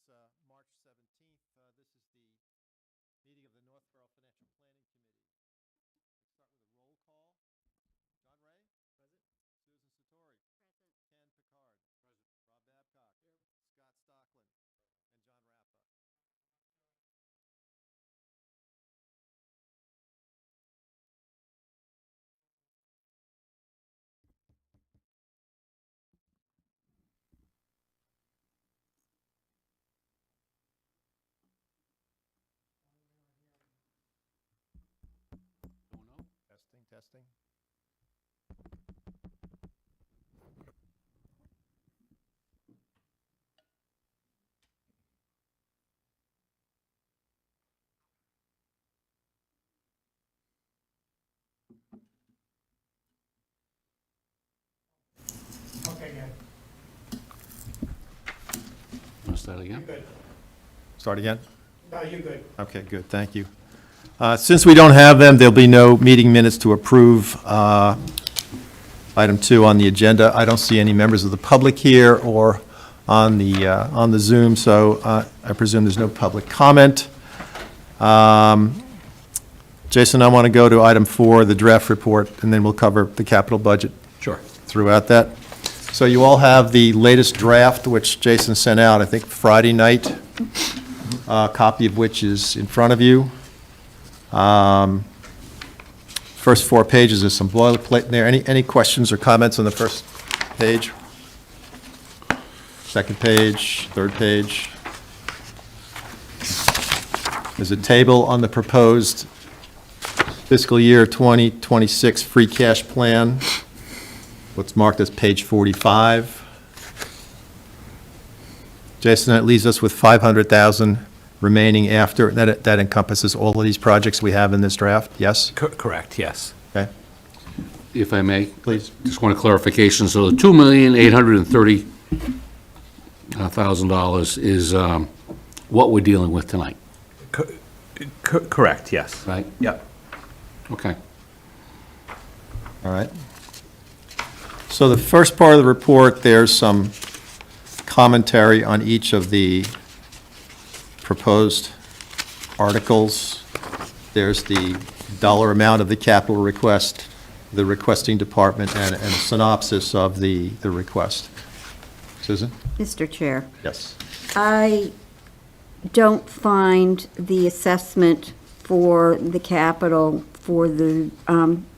March 17th. This is the meeting of the Northborough Financial Planning Committee. We'll start with a roll call. John Ray? Present. Susan Satori? Present. Ken Picard? Present. Rob Babcock? Here. Scott Stockland? And John Rappa? Testing. Okay, good. Want to start again? Good. Start again? No, you're good. Okay, good, thank you. Since we don't have them, there'll be no meeting minutes to approve. Item 2 on the agenda. I don't see any members of the public here or on the Zoom, so I presume there's no public comment. Jason, I want to go to item 4, the draft report, and then we'll cover the capital budget. Sure. Throughout that. So you all have the latest draft, which Jason sent out, I think, Friday night, a copy of which is in front of you. First 4 pages, there's some boilerplate in there. Any questions or comments on the first page? Second page, third page? There's a table on the proposed fiscal year 2026 free cash plan, what's marked as page 45. Jason, that leaves us with $500,000 remaining after, that encompasses all of these projects we have in this draft, yes? Correct, yes. Okay, If I may? please. Just want a clarification. So the $2,830,000 is what we're dealing with tonight, Correct, yes. right? Yep. Okay. All right. So the first part of the report, there's some commentary on each of the proposed articles. There's the dollar amount of the capital request, the requesting department, and a synopsis of the request. Susan? Mr. Chair, Yes. I don't find the assessment for the capital for the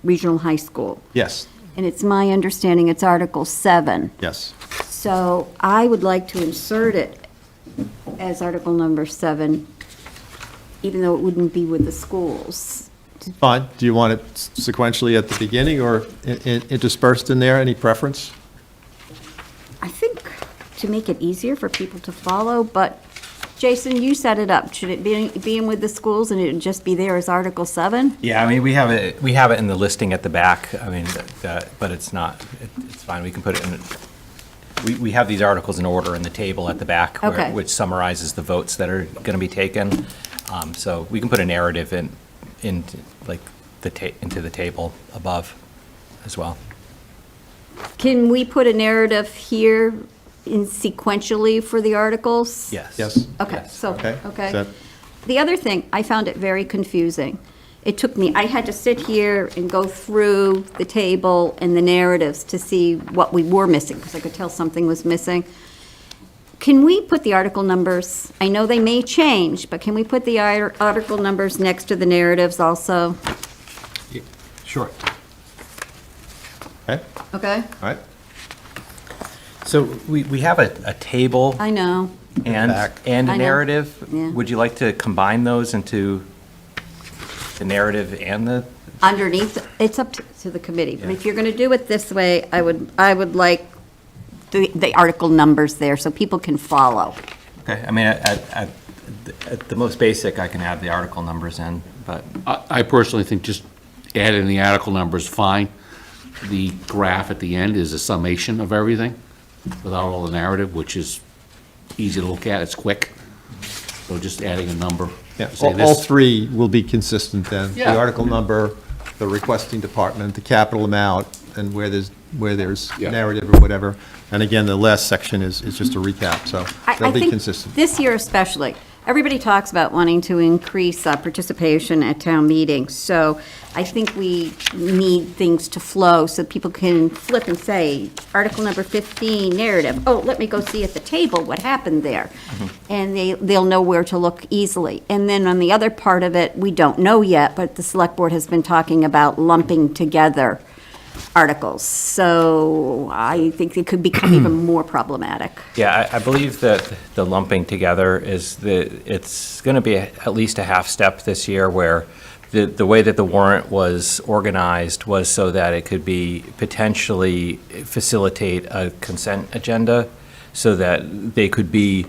regional high school. Yes. And it's my understanding it's Article 7. Yes. So I would like to insert it as Article number 7, even though it wouldn't be with the schools. Fine. Do you want it sequentially at the beginning or interspersed in there? Any preference? I think to make it easier for people to follow, but Jason, you set it up. Should it be in with the schools and it would just be there as Article 7? Yeah, I mean, we have it in the listing at the back, I mean, but it's not, it's fine, we can put it in, we have these articles in order in the table at the back, Okay. which summarizes the votes that are going to be taken. So we can put a narrative into the table above as well. Can we put a narrative here in sequentially for the articles? Yes. Yes. Okay, Yes. so, Okay. Is okay. that- The other thing, I found it very confusing. It took me, I had to sit here and go through the table and the narratives to see what we were missing, because I could tell something was missing. Can we put the article numbers, I know they may change, but can we put the article numbers next to the narratives also? Sure. Okay, Okay? all right. So we have a table I know. and Back. a I know. narrative. Yeah. Would you like to combine those into the narrative and the? Underneath, it's up to the committee, but if you're going to do it this way, I would like the article numbers there so people can follow. Okay, I mean, at the most basic, I can add the article numbers in, but, I personally think just adding the article number is fine. The graph at the end is a summation of everything without all the narrative, which is easy to look at, it's quick. So just adding a number. Yeah, Say all this- 3 will be consistent then. The Yeah. article number, the requesting department, the capital amount, and where there's Yeah. narrative or whatever. And again, the last section is just a recap, so I they'll be think consistent. this year especially, everybody talks about wanting to increase participation at town meetings. So I think we need things to flow so people can flip and say, Article number 15, narrative. Oh, let me go see at the table what happened there. And they'll know where to look easily. And then on the other part of it, we don't know yet, but the select board has been talking about lumping together articles. So I think it could become even more problematic. Yeah, I believe that the lumping together it's going to be at least a half step this year, where the way that the warrant was organized was so that it could be potentially facilitate a consent agenda, so that they could be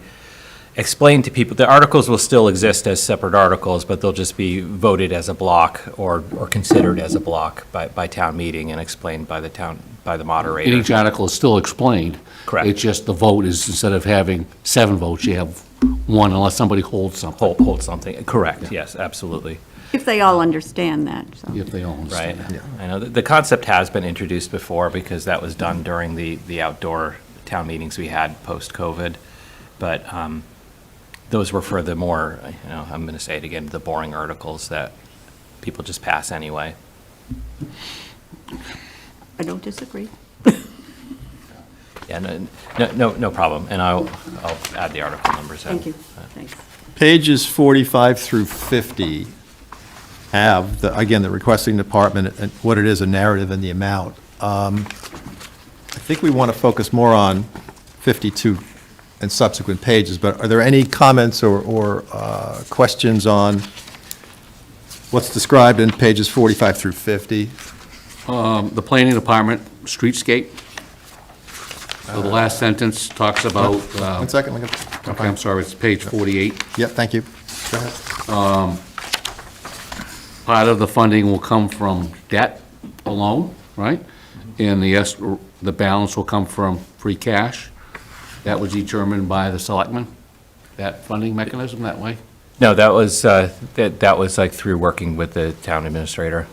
explained to people. The articles will still exist as separate articles, but they'll just be voted as a block or considered as a block by town meeting and explained by the moderator. And each article is still explained. Correct. It's just the vote is, instead of having 7 votes, you have 1 unless somebody holds something, Hold something. Correct, yes, absolutely. If they all understand that, so. if they all Right. understand. I know the concept has been introduced before, because that was done during the outdoor town meetings we had post-COVID. But those were for the more, I'm going to say it again, the boring articles that people just pass anyway. I don't disagree. Yeah, no problem. And I'll add the article numbers in. Thank you. Thanks. Pages 45 through 50 have, again, the requesting department and what it is, a narrative and the amount. I think we want to focus more on 52 and subsequent pages, but are there any comments or questions on what's described in pages 45 through 50? The planning department, streetscape. So the last sentence talks about, 1 second. let me- okay, I'm sorry, it's page 48. Yep, thank you. Go ahead. Part of the funding will come from debt alone, right? And the balance will come from free cash. That was determined by the selectmen, that funding mechanism that way? No, that was like through working with the town administrator.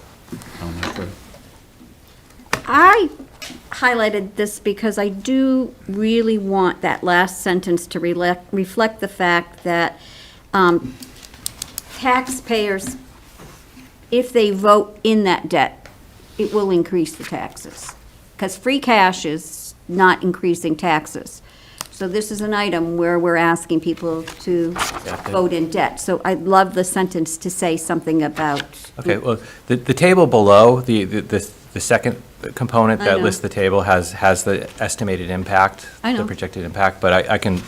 I highlighted this because I do really want that last sentence to reflect the fact that taxpayers, if they vote in that debt, it will increase the taxes. Because free cash is not increasing taxes. So this is an item where we're asking people to vote in debt. So I'd love the sentence to say something about. Okay, well, the table below, the second component I that know. lists the table has the estimated impact. I know. The projected impact, but I can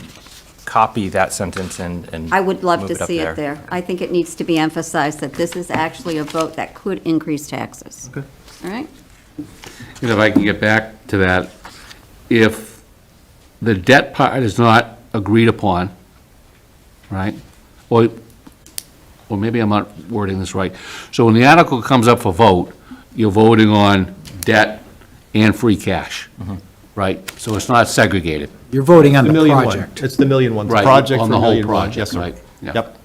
copy that sentence and I would love move to up see it there. I think it needs to be emphasized that this is actually a vote that could increase taxes. Okay. All right? And if I can get back to that, if the debt part is not agreed upon, right? Or maybe I'm not wording this right. So when the article comes up for vote, you're voting on debt and free cash, right? So it's not segregated. You're voting on The the million one. project. It's the million one. The Right, project on for the whole million one. project, Yes, sir. right, yeah. Yep.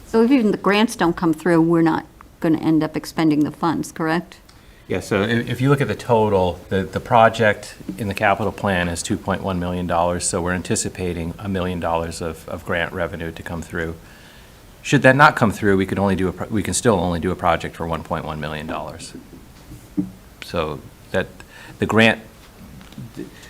So if even the grants don't come through, we're not going to end up expending the funds, correct? Yeah, so if you look at the total, the project in the capital plan is $2.1 million, so we're anticipating $1 million of grant revenue to come through. Should that not come through, we can still only do a project for $1.1 million. So that, the grant.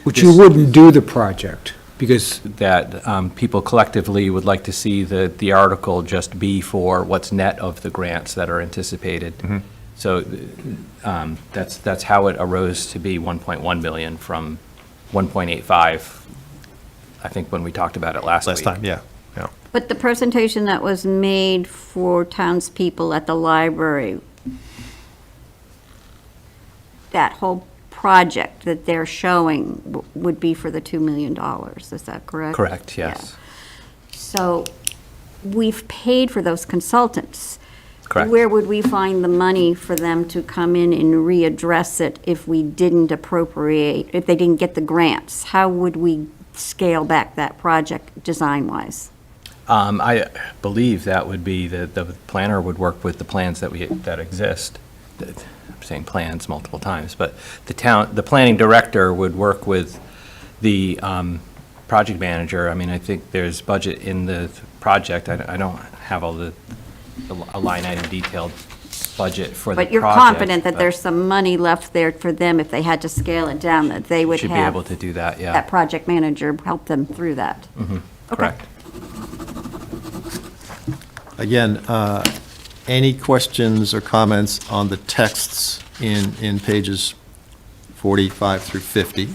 But you wouldn't do the project, because That people collectively would like to see the article just be for what's net of the grants that are anticipated. So that's how it arose to be 1.1 million from 1.85, I think, when we talked about it last week. Last time, yeah. But the presentation that was made for townspeople at the library, that whole project that they're showing would be for the $2 million, is that correct? Correct, yes. Yeah. So we've paid for those consultants. Correct. Where would we find the money for them to come in and readdress it if we didn't appropriate, if they didn't get the grants? How would we scale back that project design-wise? I believe that would be, the planner would work with the plans that exist. saying plans multiple times, but the planning director would work with the project manager. I mean, I think there's budget in the project. I don't have all the a line item detailed budget for the project. But you're confident that but there's some money left there for them if they had to scale it down, that they would should be able have to do that, yeah. that project manager help them through that? Correct. Again, any questions or comments on the texts in pages 45 through 50?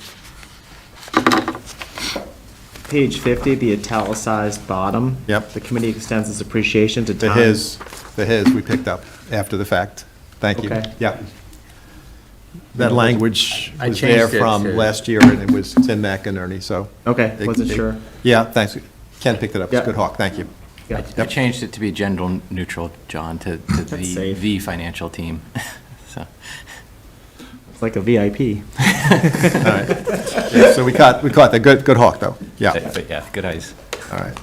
Page 50, the italicized bottom. Yep. The committee extends its appreciation to The Tom. his we picked up after the fact. Thank you. Okay. Yeah. That language I was there changed it from to- last year, and it was Tim McInerney, so. Okay, It- wasn't it- sure. Yeah, thanks. Ken picked it up. It's Yeah. good, Hawk, thank you. Yeah. I changed it to be gender neutral, John, to safe. the financial team. So, It's like a VIP. All right. Yeah, so we caught that. Good Hawk, though. Yeah, but yeah, good eyes. all right.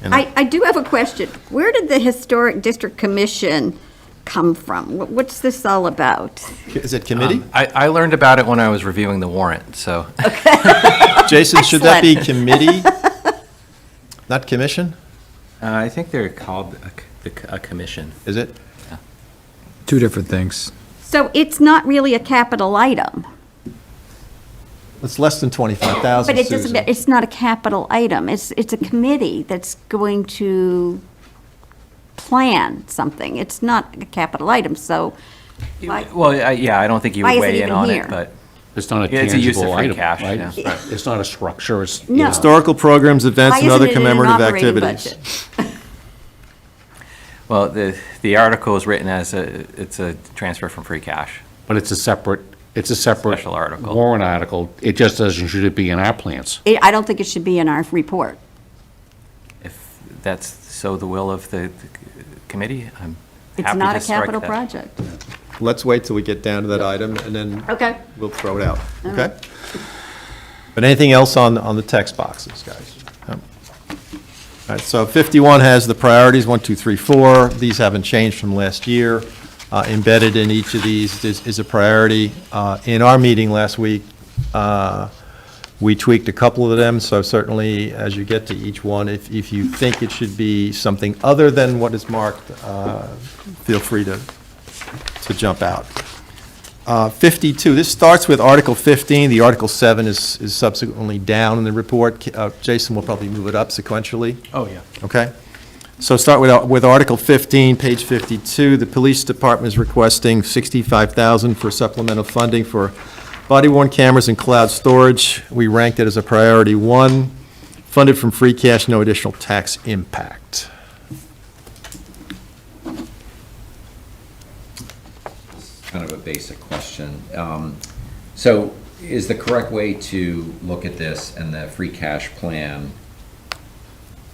And I do have a question. Where did the Historic District Commission come from? What's this all about? Is it committee? I learned about it when I was reviewing the warrant, so. Jason, should that be committee, not commission? I think they're called a commission. Is it? Two different things. So it's not really a capital item, It's less than 25,000, but it doesn't, Susan. it's not a capital item. It's a committee that's going to plan something. It's not a capital item, so why- Well, yeah, I don't think you Why would is it weigh in even on here? it, but It's not a Yeah, it's a use of tangible free item, cash, right? yeah. It's not a structure, it's. No. Historical programs, events, why and isn't other it in an commemorative operating activities. budget? well, the article is written as it's a transfer from free cash. But it's a separate Special article. warrant article. It just doesn't, should it be in our plans? I don't think it should be in our report. If that's so the will of the committee, I'm It's happy not to a strike capital that. project. Let's wait till we get down to that item, and then Okay. we'll throw it out, okay? But anything else on the text boxes, guys? No? All right, so 51 has the priorities, 1, 2, 3, 4. These haven't changed from last year. Embedded in each of these is a priority. In our meeting last week, we tweaked a couple of them, so certainly, as you get to each one, if you think it should be something other than what is marked, feel free to jump out. 52, this starts with Article 15. The Article 7 is subsequently down in the report. Jason will probably move it up sequentially. Oh, yeah. Okay? So start with Article 15, page 52. The Police Department is requesting $65,000 for supplemental funding for body-worn cameras and cloud storage. We ranked it as a priority 1, funded from free cash, no additional tax impact. Kind of a basic question. So is the correct way to look at this and the free cash plan,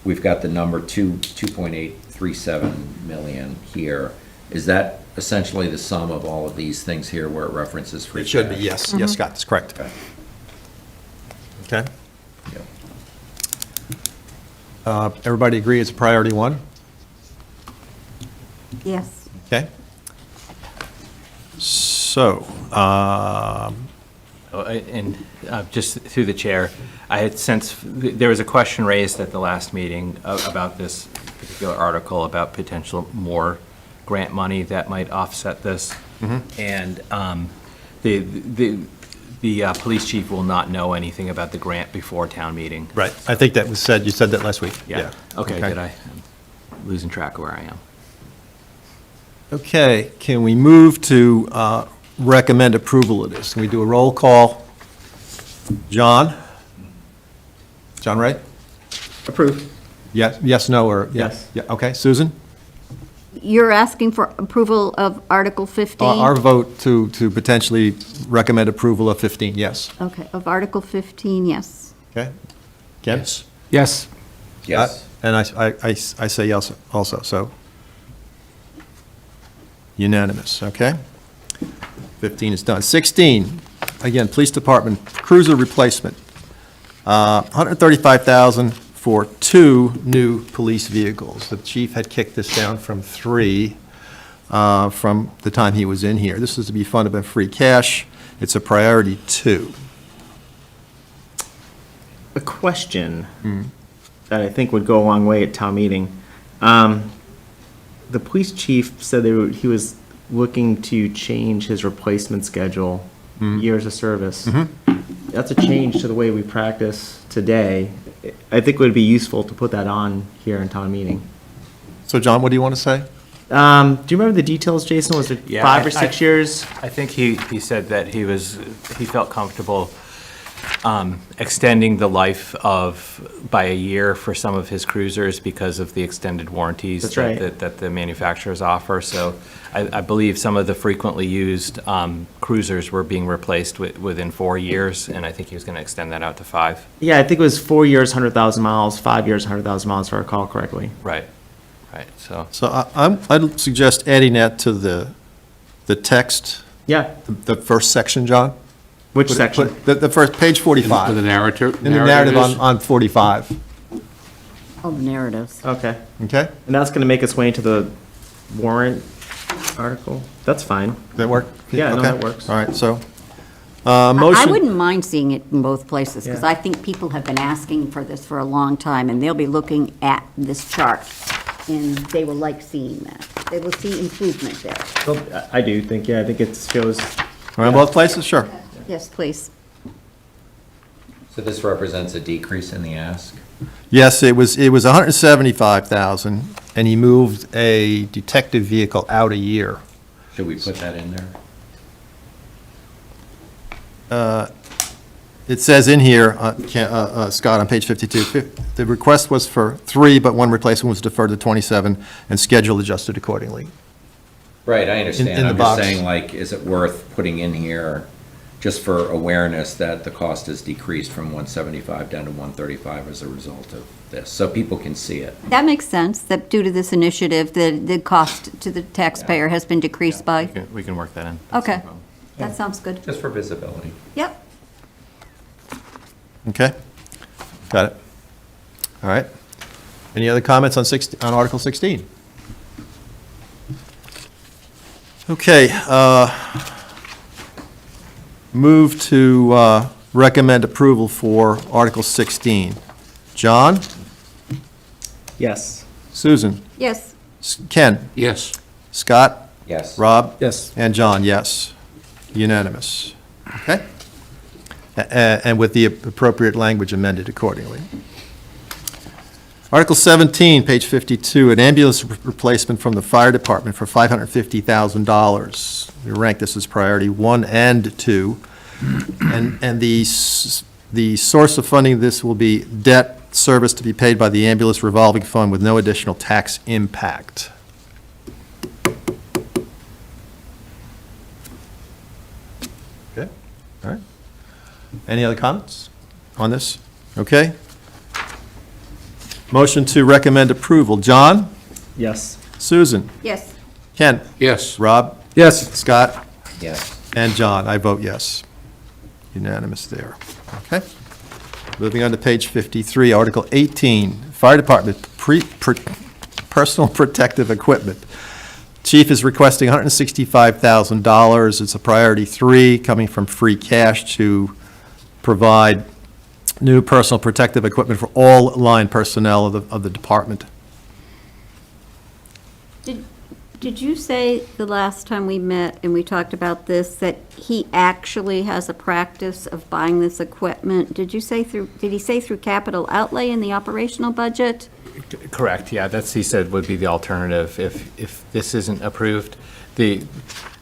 we've got the number 2.837 million here. Is that essentially the sum of all of these things here where it references free It cash? should be, yes. Yes, Scott, that's correct. Okay. Okay? Yep. Everybody agree it's a priority 1? Yes. Okay? So, And just through the chair, I had sensed, there was a question raised at the last meeting about this particular article, about potential more grant money that might offset this. And the police chief will not know anything about the grant before town meeting. right, I think that was said, you said that last week. Yeah. Okay, did I? I'm losing track of where I am. Okay, can we move to recommend approval of this? Can we do a roll call? John? John Ray? Approved. Yes, no, or? Yes. Yeah, okay, Susan? You're asking for approval of Article 15? Our vote to potentially recommend approval of 15, yes. Okay, of Article 15, yes. Okay? Ken? Yes. Yes. Yes. And I say yes also, so unanimous, okay? 15 is done. 16, again, Police Department cruiser replacement. $135,000 for 2 new police vehicles. The chief had kicked this down from 3. from the time he was in here. This is to be funded by free cash. It's a priority 2. A question that I think would go a long way at town meeting. The police chief said he was looking to change his replacement schedule, years of service. That's a change to the way we practice today. I think it would be useful to put that on here in town meeting. So, John, what do you want to say? Do you remember the details, Jason? Was it Yeah, 5 or 6 years? I think he said that he felt comfortable extending the life by a year for some of his cruisers because of the extended warranties That's right. that the manufacturers offer. So I believe some of the frequently used cruisers were being replaced within 4 years, and I think he was going to extend that out to 5. Yeah, I think it was 4 years, 100,000 miles, 5 years, 100,000 miles, if I recall correctly. Right, so. So I'd suggest adding that to the text, Yeah, the first section, John. which section? The first, page 45. With the narrative. In the narrative on 45, All the narratives. Okay. okay? And that's going to make its way into the warrant article? That's fine. Does that work? Yeah, no, Okay. that works. All right, so, I motion. wouldn't mind seeing it in both places, because Yeah. I think people have been asking for this for a long time, and they'll be looking at this chart, and they will like seeing that. They will see improvement there. Well, I do think, I think it shows, Around both places, sure. Yes, please. So this represents a decrease in the ask? Yes, it was 175,000, and he moved a detective vehicle out a year. Should we put that in there? It says in here, Scott, on page 52, the request was for 3, but 1 replacement was deferred to 27, and schedule adjusted accordingly. Right, I understand. in the I'm just box. saying, like, is it worth putting in here just for awareness that the cost has decreased from 175 down to 135 as a result of this, so people can see it? That makes sense, that due to this initiative, the cost to the taxpayer has been decreased by? We can work that in. That's no Okay, problem. that sounds good. Just for visibility. Yep. Okay? Got it. All right. Any other comments on Article 16? Okay, move to recommend approval for Article 16. John? yes. Susan? Yes. Ken? Yes. Scott? Yes. Rob? Yes. And John, yes. Unanimous. Okay? And with the appropriate language amended accordingly. Article 17, page 52, an ambulance replacement from the fire department for $550,000. We rank this as priority 1 and 2. And the source of funding this will be debt service to be paid by the ambulance revolving fund with no additional tax impact. Okay, all right. Any other comments on this? Okay. Motion to recommend approval. John? Yes. Susan? Yes. Ken? Yes. Rob? Yes. Scott? Yes. And John, I vote yes. Unanimous there. Okay. Moving on to page 53, Article 18, Fire Department Personal Protective Equipment. Chief is requesting $165,000. It's a priority 3, coming from free cash to provide new personal protective equipment for all line personnel of the department. Did you say the last time we met and we talked about this, that he actually has a practice of buying this equipment? Did he say through capital outlay in the operational budget? Correct, yeah, he said would be the alternative if this isn't approved. The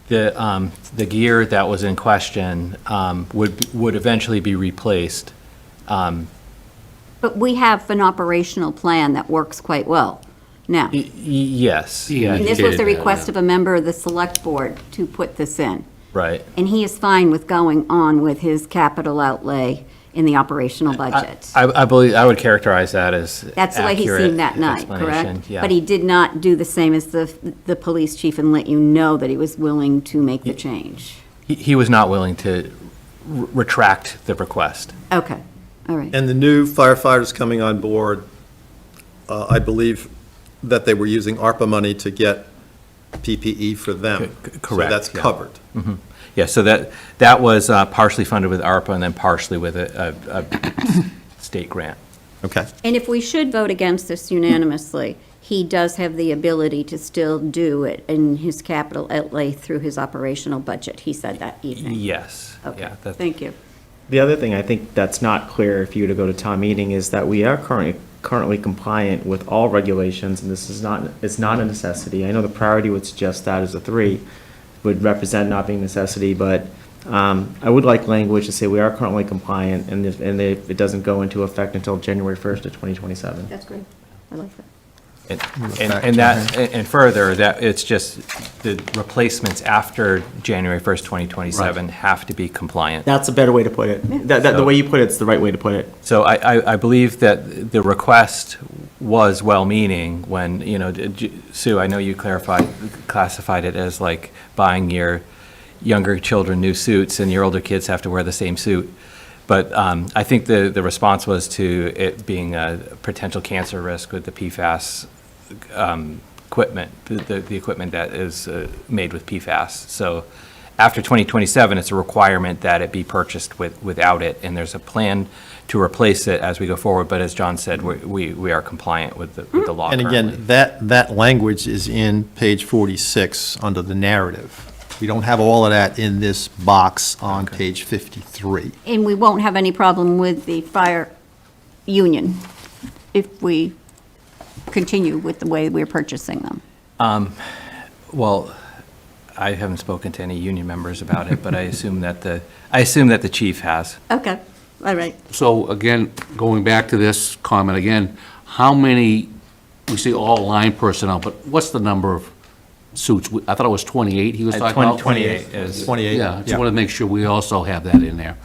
gear that was in question would eventually be replaced. But we have an operational plan that works quite well now. Yes, Yeah. And yeah, this was the did, request of a member of the select board to put this in. right. And he is fine with going on with his capital outlay in the operational budget. I believe, I would characterize that as That's the way he accurate seemed that night, explanation, correct? yeah. But he did not do the same as the police chief and let you know that he was willing to make the change. He was not willing to retract the request. Okay, all right. And the new firefighters coming on board, I believe that they were using ARPA money to get PPE for them. Correct, So that's yeah. covered. Yeah, so that was partially funded with ARPA and then partially with a state grant. Okay. And if we should vote against this unanimously, he does have the ability to still do it in his capital outlay through his operational budget. He said that evening. Yes. Okay, Yeah, that's- thank you. The other thing I think that's not clear if you were to go to town meeting is that we are currently compliant with all regulations, and this is not, it's not a necessity. I know the priority would suggest that as a 3 would represent not being necessity, but I would like language to say we are currently compliant, and if it doesn't go into effect until January 1st of 2027. That's great. I like that. And further, that it's just the replacements after January 1st, 2027 have to be compliant. That's a better way to put it. The way you put it's the right way to put it. So I believe that the request was well-meaning when, Sue, I know you classified it as like buying your younger children new suits and your older kids have to wear the same suit. But I think the response was to it being a potential cancer risk with the PFAS equipment, the equipment that is made with PFAS. So after 2027, it's a requirement that it be purchased without it, and there's a plan to replace it as we go forward. But as John said, we are compliant with the law And currently. again, that language is in page 46 under the narrative. We don't have all of that in this box on page 53. And we won't have any problem with the fire union if we continue with the way we're purchasing them. Well, I haven't spoken to any union members about it, but I assume that the chief has. Okay, all right. So again, going back to this comment again, how many, we see all line personnel, but what's the number of suits? I thought it was 28 he was talking about? 28 is. 28? Yeah, I just want to make sure we also have that in there,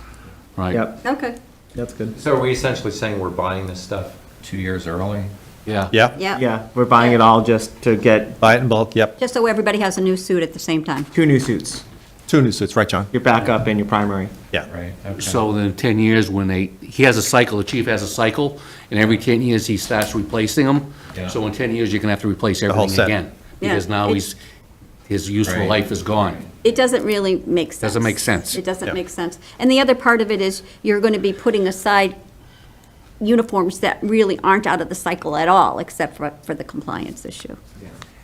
right? Yep, Okay, that's good. So are we essentially saying we're buying this stuff? 2 years early? Yeah. Yeah, yeah. Yeah, we're buying it all just to get buy it in bulk, yep. Just so everybody has a new suit at the same time. 2 new suits, 2 new suits, right, John? your backup and your primary. Yeah. Right, okay. So then 10 years when he has a cycle, the chief has a cycle, and every 10 years he starts replacing them. Yeah. So in 10 years, you're going to have to replace whole everything set. again. Yeah, Because now it's- his useful Right. life is gone. It doesn't really make sense. Doesn't make sense. It doesn't Yeah. make sense. And the other part of it is you're going to be putting aside uniforms that really aren't out of the cycle at all, except for the compliance issue.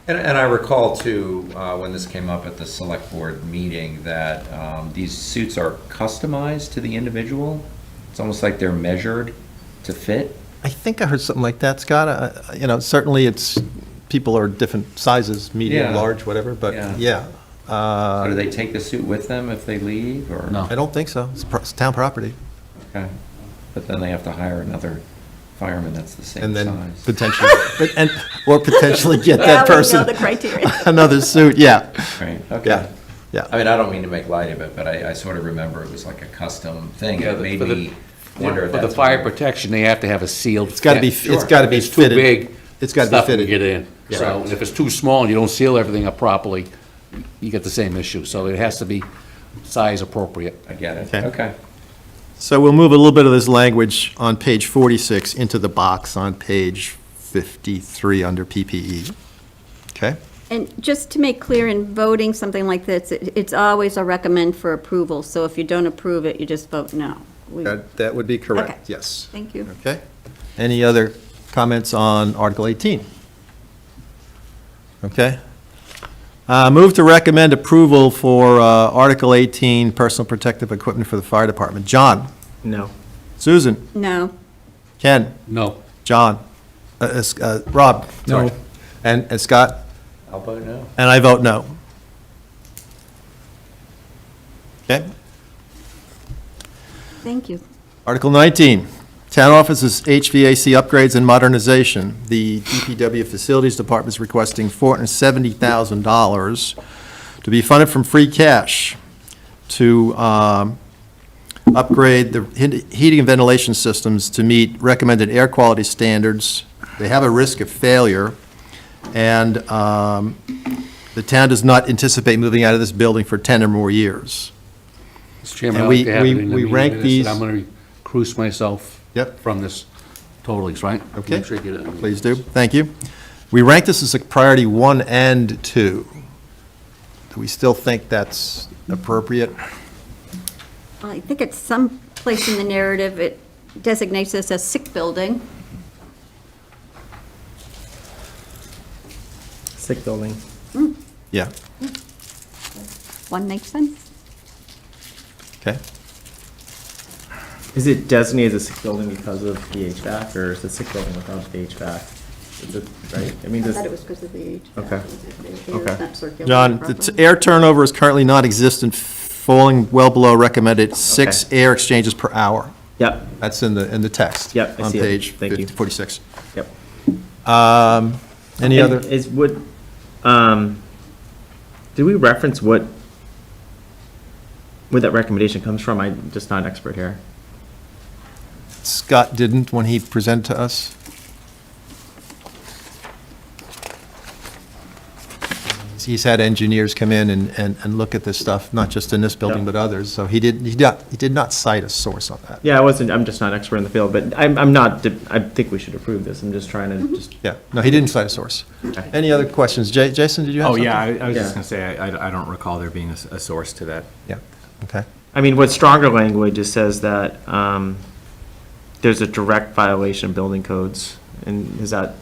And I recall too, when this came up at the select board meeting, that these suits are customized to the individual. It's almost like they're measured to fit. I think I heard something like that, Scott. Certainly people are different sizes, medium, Yeah. large, whatever, but Yeah. yeah. So do they take the suit with them if they leave, or? No. I don't think so. It's town property. Okay. But then they have to hire another fireman that's the same And then size. potentially, or potentially get Yeah, that we know person the criteria. another suit, yeah. Right, okay. Yeah, yeah. I mean, I don't mean to make light of it, but I sort of remember it was like a custom thing. Yeah, It made for the- me wonder if For the that's. fire what- protection, they have to have a sealed. It's got to be, fit. it's got to be If it's too fitted. big, It's got to be stuff can fitted. get in. Yeah. So if it's too small and you don't seal everything up properly, you get the same issue. So it has to be size appropriate. I get it, Okay. okay. So we'll move a little bit of this language on page 46 into the box on page 53 under PPE. Okay? And just to make clear, in voting something like this, it's always a recommend for approval. So if you don't approve it, you just vote no. That would be correct, Okay. yes. Thank you. Okay? Any other comments on Article 18? Okay. Move to recommend approval for Article 18, personal protective equipment for the fire department. John? No. Susan? No. Ken? No. John? Rob? Sorry. And Scott? I'll vote no. And I vote no. Okay? Thank you. Article 19, town offices HVAC upgrades and modernization. The DPW Facilities Department is requesting $470,000 to be funded from free cash to upgrade the heating and ventilation systems to meet recommended air quality standards. They have a risk of failure, and the town does not anticipate moving out of this building for 10 or more years. Mr. Chairman, And I'd like to have we it in the meeting rank minutes these- that I'm going to recuse myself Yep. from this totally, right? Okay. Make sure you get it. Please do, thank you. We rank this as a priority 1 and 2. Do we still think that's appropriate? I think at some place in the narrative, it designates this as sick building. Sick building. Yeah, One makes sense. okay. Is it designated as a sick building because of the HVAC, or is it sick building without the HVAC? Is it, right? I mean, I does, thought it was because of the age. Okay. The air is not circulating John, properly. the air turnover is currently non-existent, falling well below recommended 6 Okay. air exchanges per hour. yep, That's in the text. Yep, I on see it. page Thank you. 46. yep. Any And other? Is what, did we reference where that recommendation comes from? I'm just not an expert here. Scott didn't when he presented to us. He's had engineers come in and look at this stuff, not just in this building, Yeah. but others. So he did not cite a source on that. Yeah, I'm just not an expert in the field, but I'm not, I think we should approve this. I'm just trying to just, Yeah, no, he didn't cite a source. Okay. Any other questions? Jason, did you have Oh, something? yeah, I was Yeah. just gonna say, I don't recall there being a source to that. Yeah, okay. I mean, what stronger language, it says that, there's a direct violation of building codes. And is that,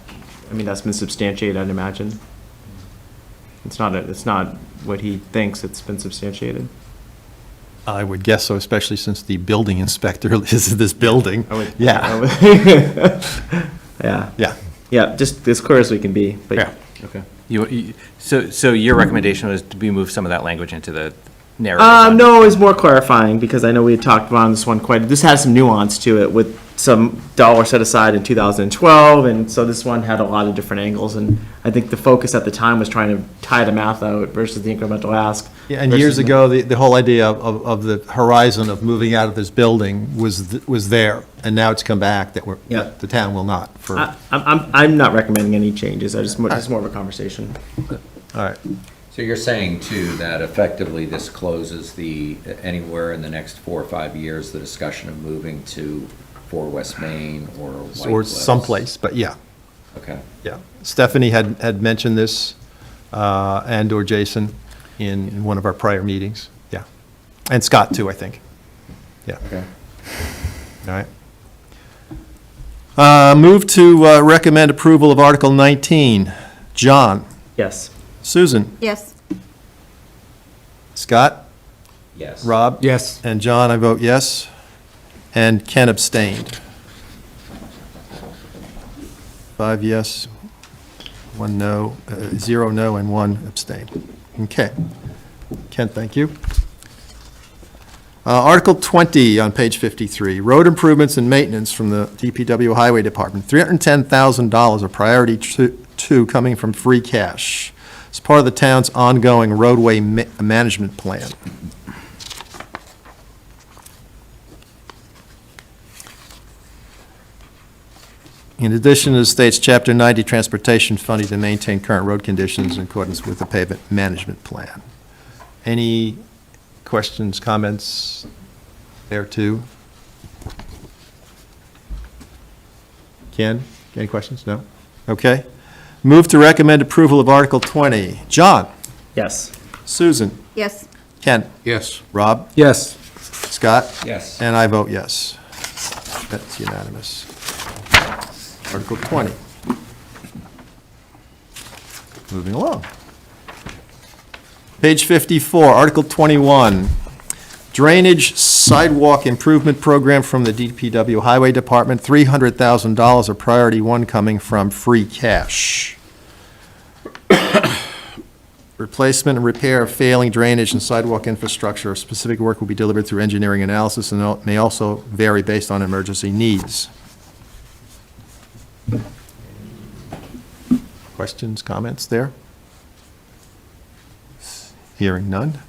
I mean, that's been substantiated, I'd imagine. It's not what he thinks, it's been substantiated. I would guess so, especially since the building inspector is in this building. I would- Yeah, Yeah, yeah. yeah, just as clear as we can be, but. Yeah. Okay. So your recommendation was to move some of that language into the narrative? No, it was more clarifying, because I know we had talked about this one this has some nuance to it with some dollar set aside in 2012, and so this one had a lot of different angles, and I think the focus at the time was trying to tie the math out versus the incremental ask. Yeah, and years ago, the whole idea of the horizon of moving out of this building was there, and now it's come back that Yeah. the town will not for, all I'm not recommending any changes, it's more of a conversation. right. So you're saying too that effectively this closes anywhere in the next 4 or 5 years, the discussion of moving to 4 West Main or White Or Cliffs? someplace, but yeah, Okay. yeah. Stephanie had mentioned this, and/or Jason in one of our prior meetings, yeah. And Scott too, I think. Yeah, Okay. all right. Move to recommend approval of Article 19. John? Yes. Susan? Yes, Scott? Yes. Rob? Yes. And John, I vote yes. And Ken abstained. 5 yes, 1 no, 0 no, and 1 abstain. Okay. Ken, thank you. Article 20 on page 53, road improvements and maintenance from the DPW Highway Department, $310,000 of priority two coming from free cash. It's part of the town's ongoing roadway management plan. In addition, it states Chapter 90 transportation funding to maintain current road conditions in accordance with the pavement management plan. Any questions, comments there too? Ken, any questions? No? Okay. Move to recommend approval of Article 20. John? Yes. Susan? yes, Ken? Yes. Rob? Yes. Scott? Yes. And I vote yes. That's unanimous. Article 20. Moving along. Page 54, Article 21, Drainage Sidewalk Improvement Program from the DPW Highway Department, $300,000 of priority one coming from free cash. Replacement and repair of failing drainage and sidewalk infrastructure. Specific work will be delivered through engineering analysis and may also vary based on emergency needs. Questions, comments there? Hearing none.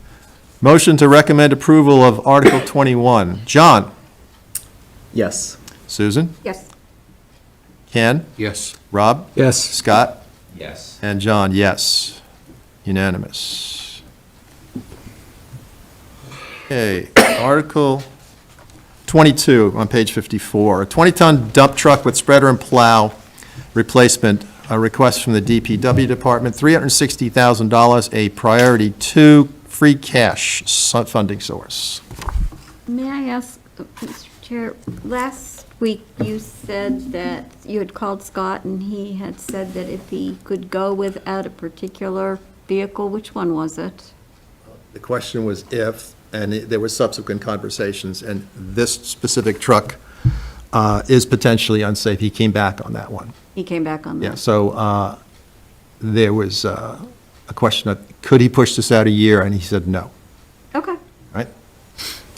Motion to recommend approval of Article 21. John? Yes. Susan? yes, Ken? Yes. Rob? Yes. Scott? Yes. And John, yes. Unanimous. Okay, Article 22 on page 54. A 20-ton dump truck with spreader and plow replacement a request from the DPW Department, $360,000, a priority 2 free cash funding source. May I ask, Mr. Chair, last week you said that you had called Scott and he had said that if he could go without a particular vehicle, which one was it? The question was if, and there were subsequent conversations, and this specific truck is potentially unsafe. He came back on that one. He came back on that. Yeah, so there was a question of, could he push this out a year? And he said no, Okay. right?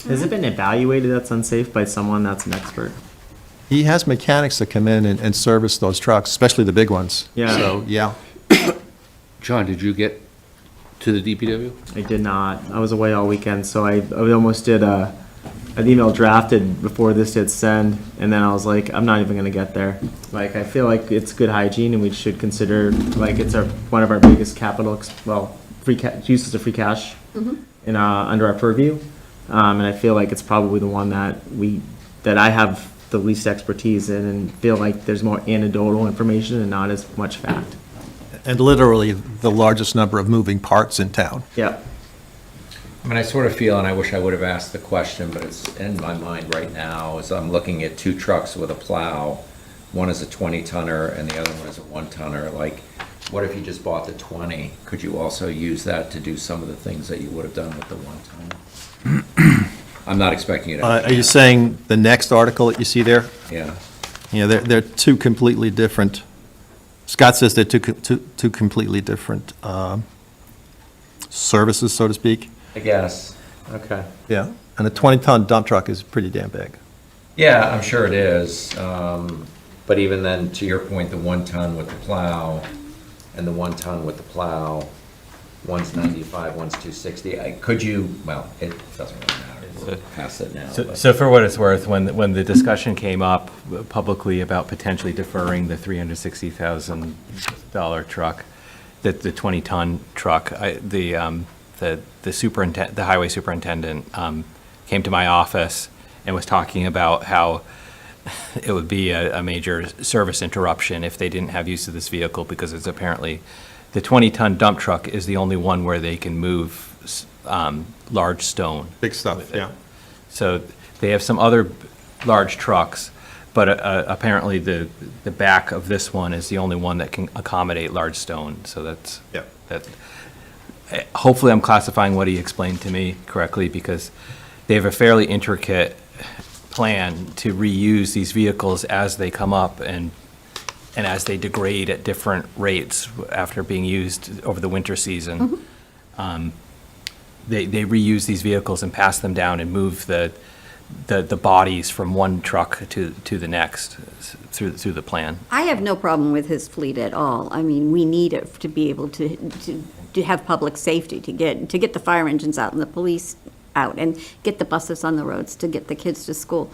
Has it been evaluated that's unsafe by someone that's an expert? He has mechanics that come in and service those trucks, especially the big ones. Yeah. So, yeah. John, did you get to the DPW? I did not. I was away all weekend, so I almost did an email drafted before this did send, and then I was like, I'm not even gonna get there. Like, I feel like it's good hygiene, and we should consider, like, it's one of our biggest capital, uses of free cash in, under our purview. And I feel like it's probably the one that I have the least expertise in, and feel like there's more anecdotal information and not as much fact. And literally the largest number of moving parts in town. Yeah. I mean, I sort of feel, and I wish I would have asked the question, but it's in my mind right now, as I'm looking at 2 trucks with a plow. One is a 20-tonner and the other one is a 1-tonner. Like, what if you just bought the 20? Could you also use that to do some of the things that you would have done with the 1-tonner? I'm not expecting you to. Are you saying the next article that you see there? Yeah. Yeah, they're two completely different, Scott says they're two completely different services, so to speak. I guess. Okay. Yeah, and a 20-ton dump truck is pretty damn big. Yeah, I'm sure it is. But even then, to your point, the 1-ton with the plow and the 1-ton with the plow, one's 95, one's 260. Could you, well, it doesn't really matter. We'll pass it now. but- So for what it's worth, when the discussion came up publicly about potentially deferring the $360,000 truck, the 20-ton truck, the highway superintendent came to my office and was talking about how it would be a major service interruption if they didn't have use of this vehicle, because it's apparently, the 20-ton dump truck is the only one where they can move large stone. Big stuff, yeah. So they have some other large trucks, but apparently the back of this one is the only one that can accommodate large stone. So that's, Yeah. hopefully I'm classifying what he explained to me correctly, because they have a fairly intricate plan to reuse these vehicles as they come up and as they degrade at different rates after being used over the winter season. They reuse these vehicles and pass them down and move the bodies from one truck to the next through the plan. I have no problem with his fleet at all. I mean, we need it to be able to have public safety, to get the fire engines out and the police out, and get the buses on the roads to get the kids to school.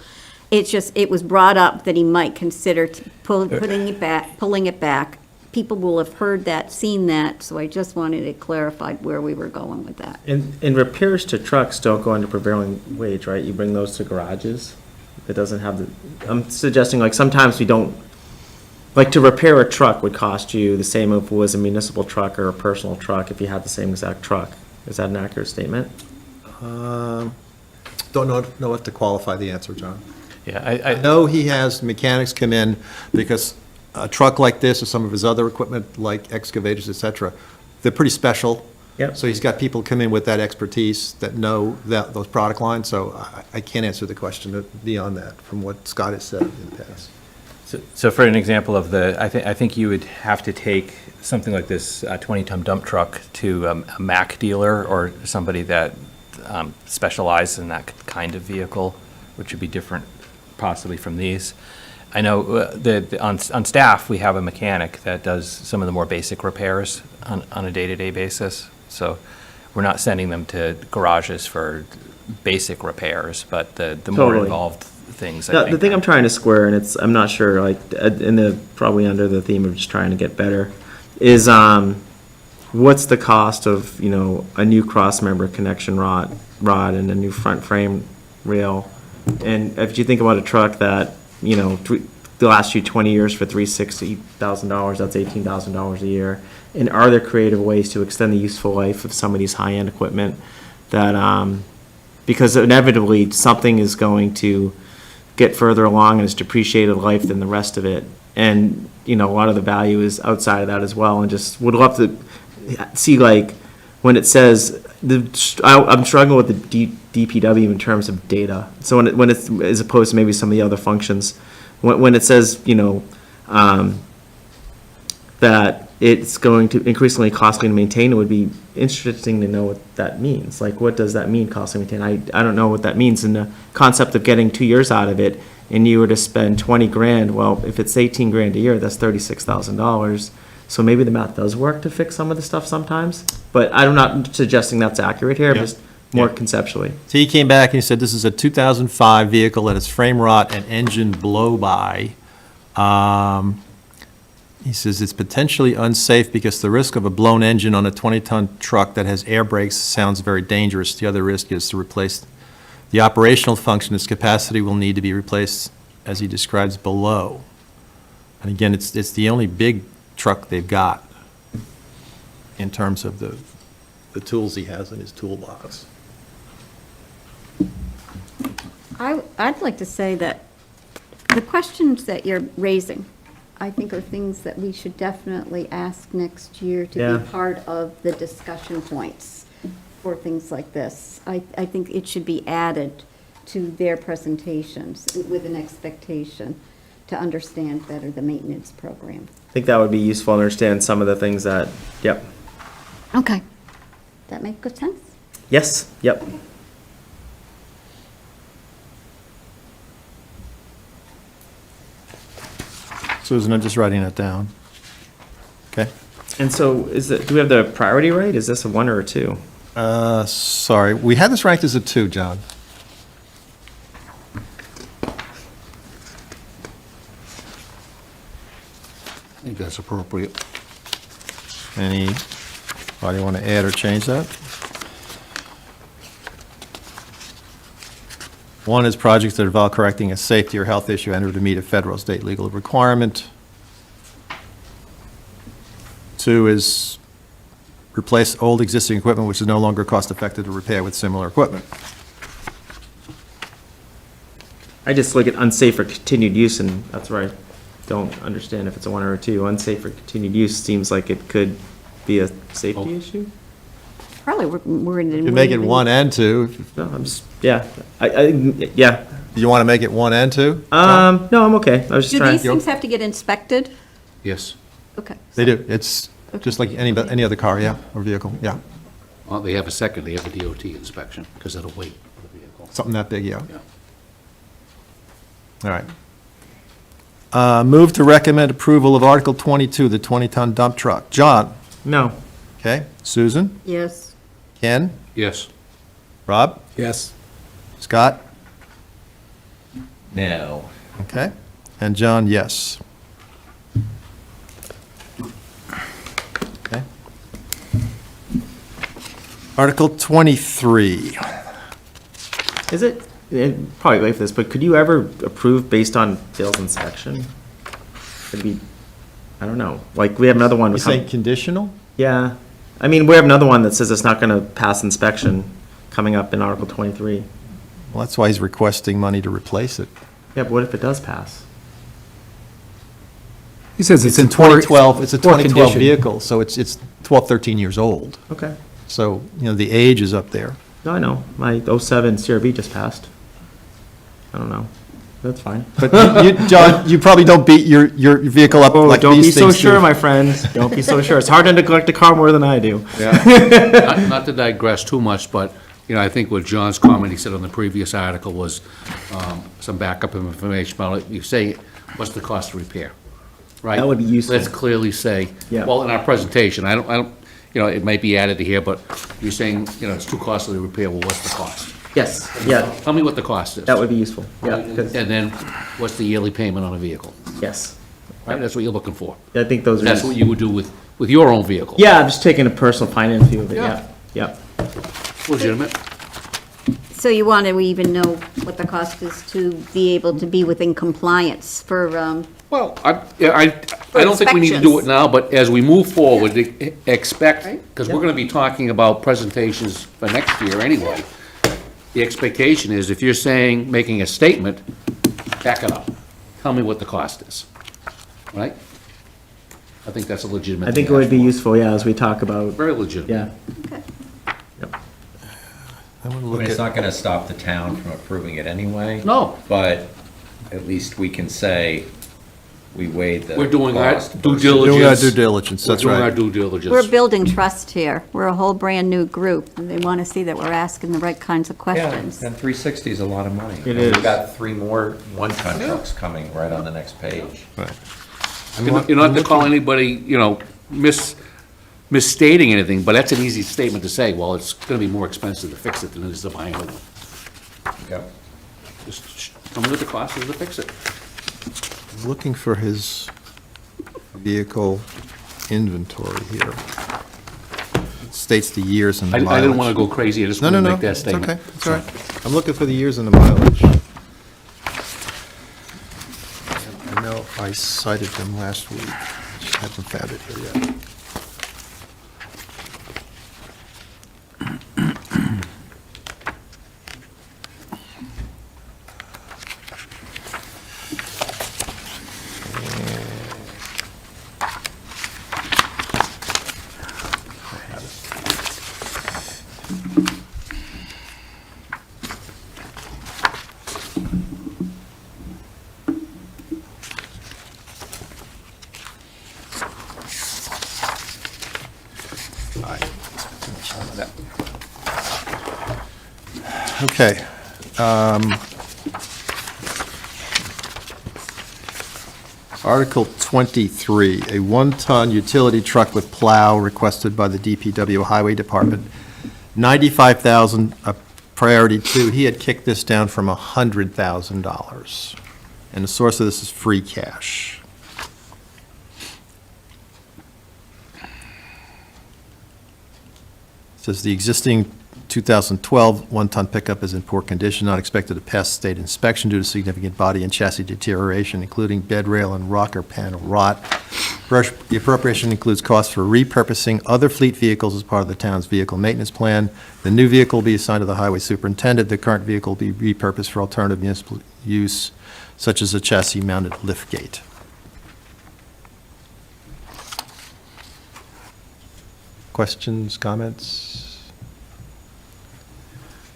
It's just, it was brought up that he might consider pulling it back. People will have heard that, seen that, so I just wanted it clarified where we were going with that. And repairs to trucks don't go under prevailing wage, right? You bring those to garages. It doesn't have the, I'm suggesting, like, sometimes we don't, like, to repair a truck would cost you the same if it was a municipal truck or a personal truck if you had the same exact truck. Is that an accurate statement? Don't know what to qualify the answer, John. Yeah, I know he has mechanics come in because a truck like this or some of his other equipment, like excavators, et cetera, they're pretty special. Yep. So he's got people come in with that expertise that know those product lines, so I can't answer the question beyond that from what Scott has said in the past. So for an example of I think you would have to take something like this 20-ton dump truck to a Mack dealer or somebody that specializes in that kind of vehicle, which would be different possibly from these. I know on staff, we have a mechanic that does some of the more basic repairs on a day-to-day basis. So we're not sending them to garages for basic repairs, but the more Totally. involved things. The thing I'm trying to square, and I'm not sure, like, probably under the theme of just trying to get better, is what's the cost of, a new cross-member connection rod and a new front frame rail? And if you think about a truck that, the last few 20 years for $360,000, that's $18,000 a year. And are there creative ways to extend the useful life of some of these high-end equipment that, because inevitably something is going to get further along in its depreciated life than the rest of it. And, a lot of the value is outside of that as well, and just would love to see, like, when it says, I'm struggling with the DPW in terms of data. So when it's, as opposed to maybe some of the other functions, when it says, that it's going to increasingly costly to maintain, it would be interesting to know what that means. Like, what does that mean, costly to maintain? I don't know what that means. And the concept of getting 2 years out of it, and you were to spend 20 grand, well, if it's 18 grand a year, that's $36,000. So maybe the math does work to fix some of the stuff sometimes, but I'm not suggesting that's accurate here, Yeah. just more conceptually. So he came back and he said, this is a 2005 vehicle that has frame rot and engine blow-by. He says it's potentially unsafe because the risk of a blown engine on a 20-ton truck that has air brakes sounds very dangerous. The other risk is to replace the operational function. Its capacity will need to be replaced, as he describes below. And again, it's the only big truck they've got in terms of the tools he has in his toolbox. I'd like to say that the questions that you're raising, I think, are things that we should definitely ask next year to Yeah. be part of the discussion points for things like this. I think it should be added to their presentations with an expectation to understand better the maintenance program. I think that would be useful to understand some of the things that, yep. Okay. That make good sense? Yes, yep. Susan, I'm just writing that down. Okay. And so do we have the priority right? Is this a 1 or a 2? Sorry, we had this ranked as a 2, John. I think that's appropriate. Anybody want to add or change that? 1 is projects that involve correcting a safety or health issue entered to meet a federal or state legal requirement. 2 is replace old existing equipment which is no longer cost-effective to repair with similar equipment. I just look at unsafe for continued use, and that's where I don't understand if it's a 1 or a 2. Unsafe for continued use seems like it could be a safety issue. Probably we're in. You make it 1 and 2. No, I'm just, yeah, yeah. Do you want to make it 1 and 2? No, I'm okay. I was just Do trying. these things have to get inspected? Yes. Okay. They do. It's just like any other car, yeah, or vehicle, yeah. Well, they have a second, they have a DOT inspection, because of the weight of the vehicle. Something that big, yeah. Yeah. All right. Move to recommend approval of Article 22, the 20-ton dump truck. John? No. Okay. Susan? Yes. Ken? Yes. Rob? Yes. Scott? No. Okay. And John, yes. Okay. Article 23. Is it, probably late for this, but could you ever approve based on Dale's inspection? It'd be, I don't know, like, we have another one. You saying conditional? Yeah. I mean, we have another one that says it's not gonna pass inspection coming up in Article 23. Well, that's why he's requesting money to replace it. Yeah, but what if it does pass? He says it's in 2012, it's a poor 2012 condition. vehicle, so it's 12, 13 years old. Okay. So, the age is up there. No, I know. My '07 CRV just passed. I don't know. That's fine. But John, you probably don't beat your vehicle up Oh, like don't be these so things sure, do. my friend. Don't be so sure. It's hard to neglect a car more than I do. Not to digress too much, but, I think what John's comment, he said on the previous article was some backup of information about it. You say, what's the cost of repair? Right? That would be useful. Let's clearly say, Yeah. well, in our presentation, I don't, it might be added to here, but you're saying, it's too costly to repair, well, what's the cost? Yes, yeah, Tell me what the cost is. that would be useful. Yeah, And 'cause- then, what's the yearly payment on a vehical? yes. Right, that's what you're looking for. I think those are. That's what you would do with your own vehicle. Yeah, I'm just taking a personal finance view of it, Yeah. yeah, yeah. Legitimate. So you want to even know what the cost is to be able to be within compliance for, Well, I don't think we need to do it now, but as we move forward, expect, because we're gonna be talking about presentations for next year anyway. The expectation is if you're saying, making a statement, back it up. Tell me what the cost is, right? I think that's a legitimate. I think it thing to would be ask useful, yeah, as we talk about, for. Very legitimate. yeah. Yep. I mean, it's not gonna stop the town from approving it anyway. No. But at least we can say, we weighed the We're doing our cost due versus- diligence. Doing our due diligence, that's We're doing our right. due diligence. we're building trust here. We're a whole brand-new group, and they want to see that we're asking the right kinds of Yeah, questions. and 360 is a lot of money. It And is. We've got 3 more one-ton trucks coming right on the next page. You're not to call anybody, misstating anything, but that's an easy statement to say, well, it's gonna be more expensive to fix it than it is to buy a new one. Yep. Just tell me what the cost is to fix it. Looking for his vehicle inventory here. It states the years and the I mileage. didn't wanna go crazy, I just No, wanted no, to no, make that it's statement. okay, it's all right. I'm looking for the years and the mileage. I know I cited them last week, just haven't found it here yet. Okay. Article 23, a one-ton utility truck with plow requested by the DPW Highway Department. 95,000, priority 2. He had kicked this down from $100,000. And the source of this is free cash. Says the existing 2012 one-ton pickup is in poor condition, not expected to pass state inspection due to significant body and chassis deterioration, including bed rail and rocker panel rot. The appropriation includes costs for repurposing other fleet vehicles as part of the town's vehicle maintenance plan. The new vehicle will be assigned to the highway superintendent. The current vehicle will be repurposed for alternative municipal use, such as a chassis-mounted liftgate. Questions, comments?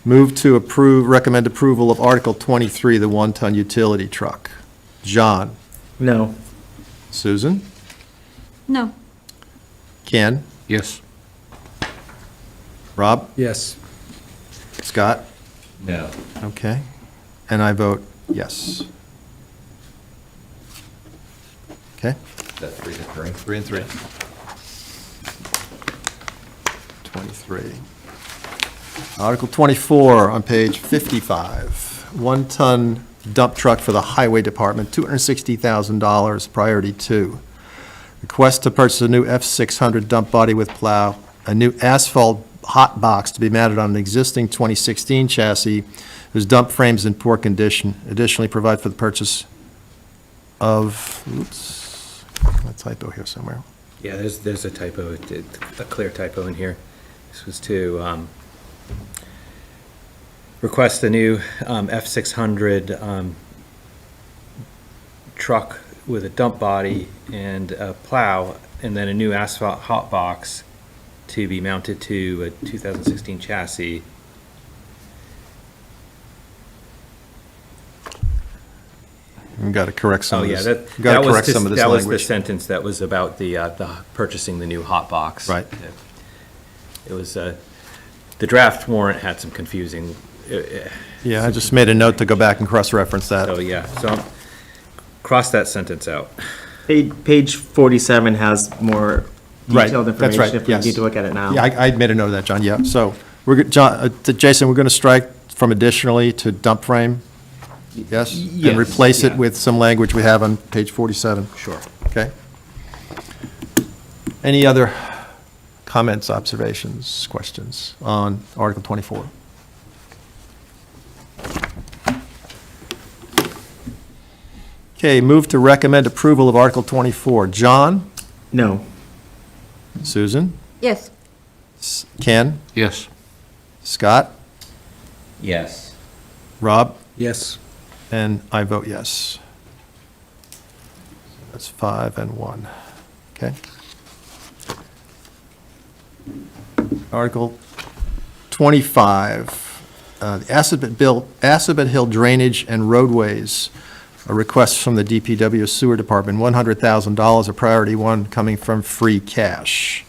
Move to approve, recommend approval of Article 23, the one-ton utility truck. John? No. Susan? No, Ken? Yes. Rob? Yes. Scott? No. Okay. And I vote yes. Okay? Is that 3 to 3? 3 and 3. 23. Article 24 on page 55, one-ton dump truck for the Highway Department, $260,000, priority 2. Request to purchase a new F600 dump body with plow, a new asphalt hot box to be mounted on an existing 2016 chassis whose dump frame is in poor condition. Additionally, provide for the purchase of, oops, a typo here somewhere. Yeah, there's a typo, a clear typo in here. This was to request a new F600 truck with a dump body and a plow, and then a new asphalt hot box to be mounted to a 2016 chassis. We've got to correct some Oh, of yeah, this. We've got to correct some of this that was the language. sentence that was about the purchasing the new hot box. Right. It was, the draft warrant had some confusing, Yeah, I just made a note to go back and cross-reference that. so yeah, so cross that sentence out. Page 47 has more Right, detailed that's information right, if we yes. need to look at it now. Yeah, I made a note of that, John, yeah. So, Jason, we're going to strike from additionally to dump frame? Yes? Yes, And replace it yeah. with some language we have on page 47? Sure. Okay. Any other comments, observations, questions on Article 24? Okay, move to recommend approval of Article 24. John? No. Susan? Yes. Ken? Yes. Scott? Yes. Rob? Yes. And I vote yes. That's 5 and 1. Okay. Article 25, the Assabet Hill Drainage and Roadways, a request from the DPW Sewer Department, $100,000, a priority one coming from free cash.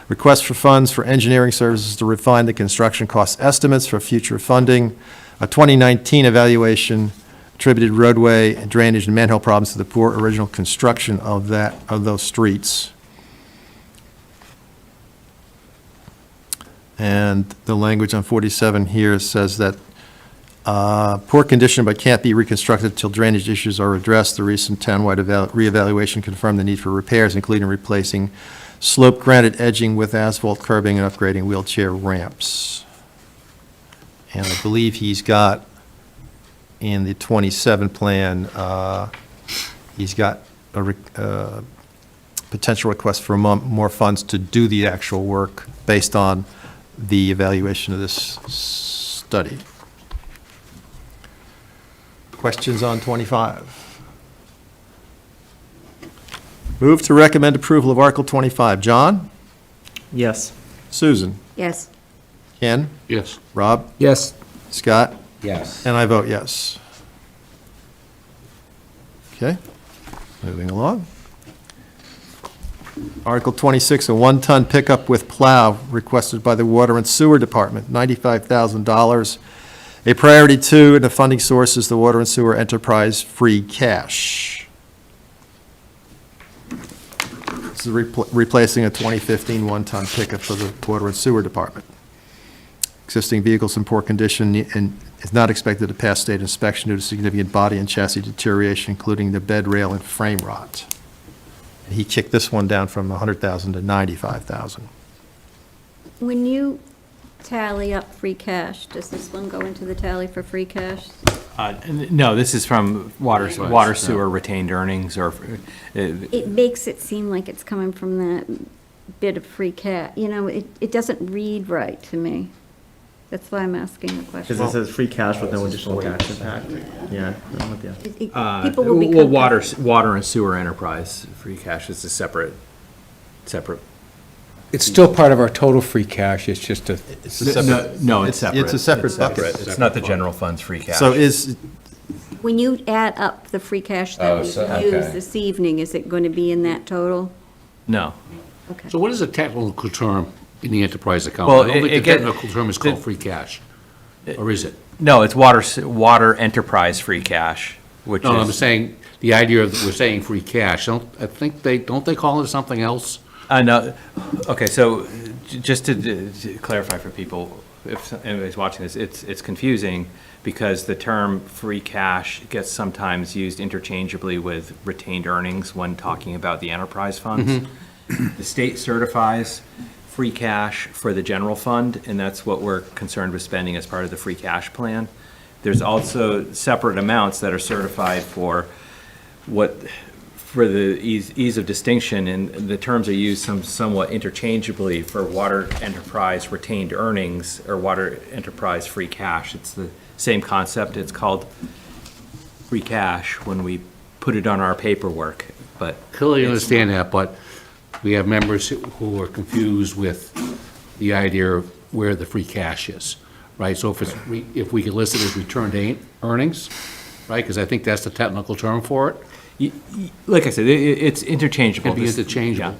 Request for funds for engineering services to refine the construction cost estimates for future funding. A 2019 evaluation attributed roadway and drainage and manhole problems to the poor original construction of those streets. And the language on 47 here says that poor condition but can't be reconstructed until drainage issues are addressed. The recent townwide reevaluation confirmed the need for repairs, including replacing slope granite edging with asphalt curbing and upgrading wheelchair ramps. And I believe he's got, in the 27 plan, he's got a potential request for more funds to do the actual work based on the evaluation of this study. Questions on 25? Move to recommend approval of Article 25. John? Yes. Susan? Yes. Ken? Yes. Rob? Yes. Scott? Yes. And I vote yes. Okay, moving along. Article 26, a one-ton pickup with plow requested by the Water and Sewer Department, $95,000. A priority two, and the funding source is the Water and Sewer Enterprise Free Cash. This is replacing a 2015 one-ton pickup for the Water and Sewer Department. Existing vehicles in poor condition and is not expected to pass state inspection due to significant body and chassis deterioration, including the bed rail and frame rot. He kicked this one down from $100,000 to $95,000. When you tally up free cash, does this one go into the tally for free cash? No, this is from water sewer retained earnings, or It makes it seem like it's coming from that bit of free cash. You know, it doesn't read right to me. That's why I'm asking the question. Because it says free cash with no additional tax impact. Yeah, I'm with you. People will be. well, water and sewer enterprise free cash is a separate. It's still part of our total free cash, it's just a, No, it's separate. It's a separate bucket. It's not the general fund's free cash. So is, When you add up the free cash that Oh, we so- used okay. this evening, is it going to be in that total? No. Okay. So what is the technical term in the enterprise account? Well, I don't think the it get- technical term is called free cash, or is it? No, it's water enterprise free cash, which No, I'm is, saying, the idea of, we're saying free cash, don't they call it something else? no, okay, so just to clarify for people, if anybody's watching this, it's confusing because the term free cash gets sometimes used interchangeably with retained earnings when talking about the enterprise funds. The state certifies free cash for the general fund, and that's what we're concerned with spending as part of the free cash plan. There's also separate amounts that are certified for the ease of distinction, and the terms are used somewhat interchangeably for water enterprise retained earnings or water enterprise free cash. It's the same concept. It's called free cash when we put it on our paperwork, but Clearly understand that, but we have members who are confused with the idea of where the free cash is, right? So if we could list it as returned earnings, right, because I think that's the technical term for it. like I said, it's interchangeable. Could be This- interchangeable.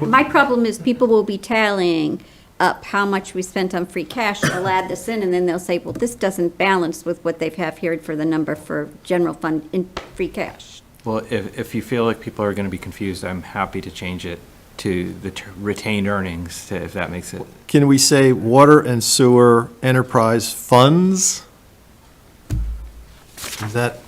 My problem is people will be tallying up how much we spent on free cash, they'll add this in, and then they'll say, well, this doesn't balance with what they have here for the number for general fund in free cash. Well, if you feel like people are going to be confused, I'm happy to change it to the retained earnings, if that makes it. can we say Water and Sewer Enterprise Funds? Is that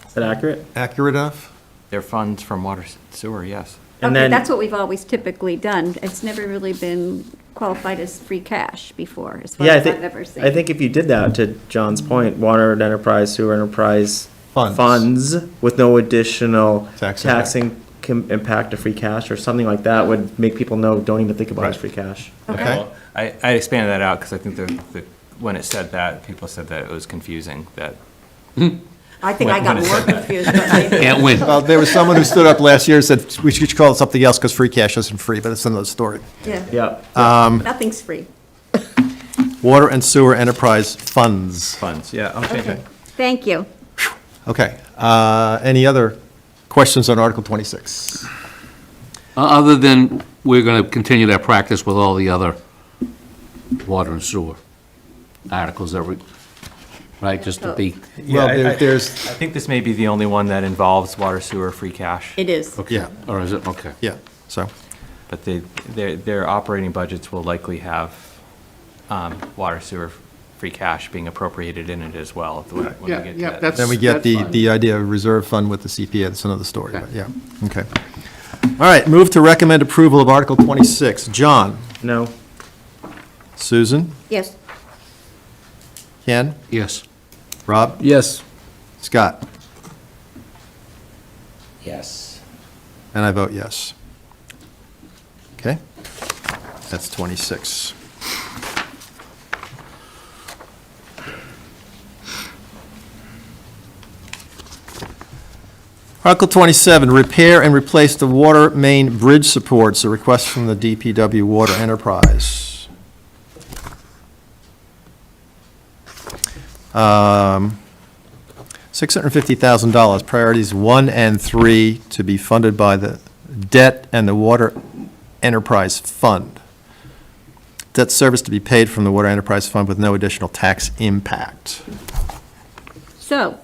Is that accurate? accurate enough? They're funds from water sewer, yes. And Okay, then- that's what we've always typically done. It's never really been qualified as free cash before, as far Yeah, as I've ever seen. I think if you did that, to John's point, water and enterprise, sewer enterprise funds with no additional Tax taxing impact to free cash or something like that would make people know, don't even think about it as Right. free cash. Okay. Well, I expanded that out because I think when it said that, people said that it was confusing, that I think I got When it more said that. confused than I did. Can't win. Well, there was someone who stood up last year and said, we should call it something else because free cash isn't free, but it's another story. Yeah, Yeah, nothing's free. Water and sewer enterprise funds. funds, yeah, I'll change it. Thank you. Okay, any other questions on Article 26? Other than, we're going to continue that practice with all the other water and sewer articles that we, right, just to be, Well, I there's, think this may be the only one that involves water, sewer, free cash, It is. yeah, or is it, okay. yeah, so, but their operating budgets will likely have water, sewer, free cash being appropriated in it as well when we Yeah, get to yeah, that. that's. then we get fine. the idea of reserve fund with the CPA, that's another story, Okay. but yeah, okay. All right, move to recommend approval of Article 26. John? no, Susan? Yes. Ken? Yes. Rob? Yes. Scott? Yes. And I vote yes. Okay, that's 26. Article 27, repair and replace the water main bridge supports, a request from the DPW Water Enterprise. $650,000, priorities 1 and 3 to be funded by the debt and the Water Enterprise Fund. Debt service to be paid from the Water Enterprise Fund with no additional tax impact. So,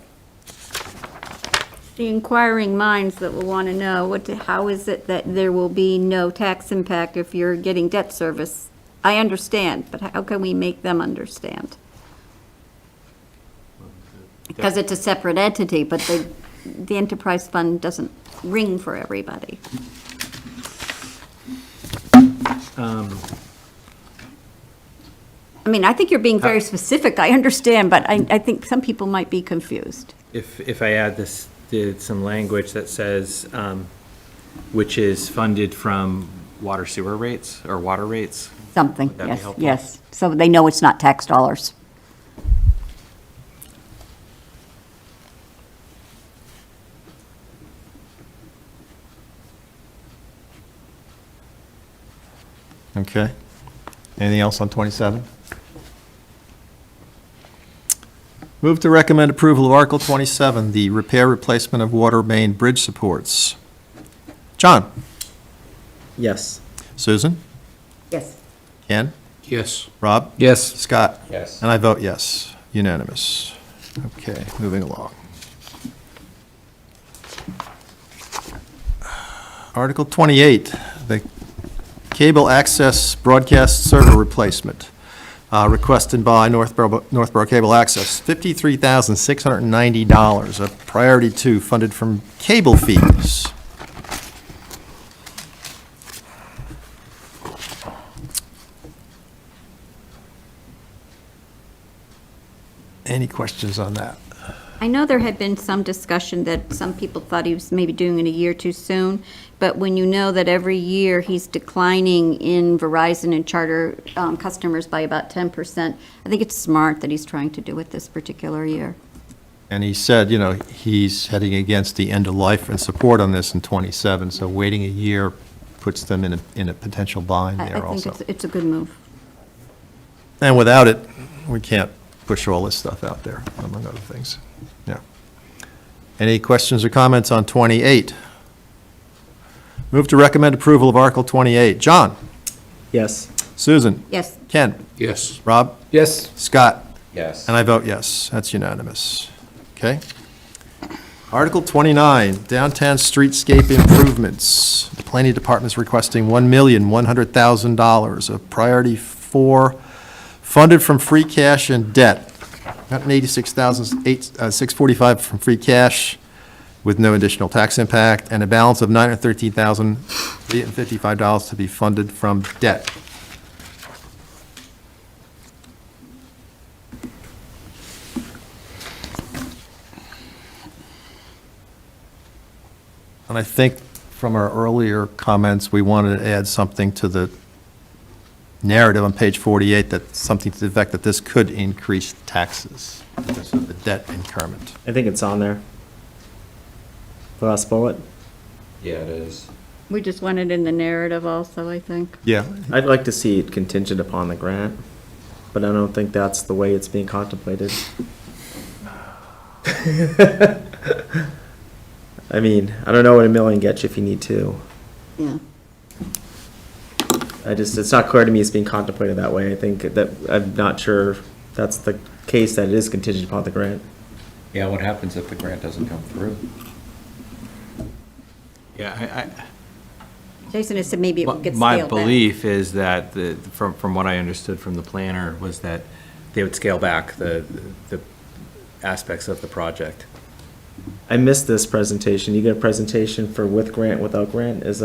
the inquiring minds that will want to know, how is it that there will be no tax impact if you're getting debt service? I understand, but how can we make them understand? Because it's a separate entity, but the enterprise fund doesn't ring for everybody. I mean, I think you're being very specific, I understand, but I think some people might be confused. If I add some language that says, which is funded from water sewer rates or water rates, Something, Would that be yes, helpful? yes. So they know it's not tax dollars. Okay. Anything else on 27? Move to recommend approval of Article 27, the repair replacement of water main bridge supports. John? yes, Susan? Yes. Ken? Yes. Rob? Yes. Scott? Yes. And I vote yes, unanimous. Okay, moving along. Article 28, the cable access broadcast server replacement, requested by Northborough Cable Access, $53,690, a priority 2 funded from cable fees. Any questions on that? I know there had been some discussion that some people thought he was maybe doing it a year too soon, but when you know that every year he's declining in Verizon and Charter customers by about 10%, I think it's smart that he's trying to do it this particular year. And he said, you know, he's heading against the end of life and support on this in 27, so waiting a year puts them in a potential bind I there think also. it's a good move. And without it, we can't push all this stuff out there, among other things. Yeah. Any questions or comments on 28? Move to recommend approval of Article 28. John? yes, Susan? Yes. Ken? Yes. Rob? Yes. Scott? Yes. And I vote yes. That's unanimous. Okay. Article 29, downtown streetscape improvements. The planning department's requesting $1,100,000 of priority 4 funded from free cash and debt. $186,645 from free cash with no additional tax impact, and a balance of $913,355 to be funded from debt. And I think from our earlier comments, we wanted to add something to the narrative on page 48, that something to the effect that this could increase taxes because of the debt increment. I think it's on there. The last bullet. Yeah, it is. We just want it in the narrative also, I think. Yeah. I'd like to see it contingent upon the grant, but I don't think that's the way it's being contemplated. I mean, I don't know what $1 million gets you if you need two. Yeah. It's not clear to me it's being contemplated that way. I think that, I'm not sure that's the case, that it is contingent upon the grant. Yeah, what happens if the grant doesn't come through? Yeah, Jason has said maybe it would get my scaled back. belief is that, from what I understood from the planner, was that they would scale back the aspects of the project. I missed this presentation. You get a presentation for with grant, without grant, is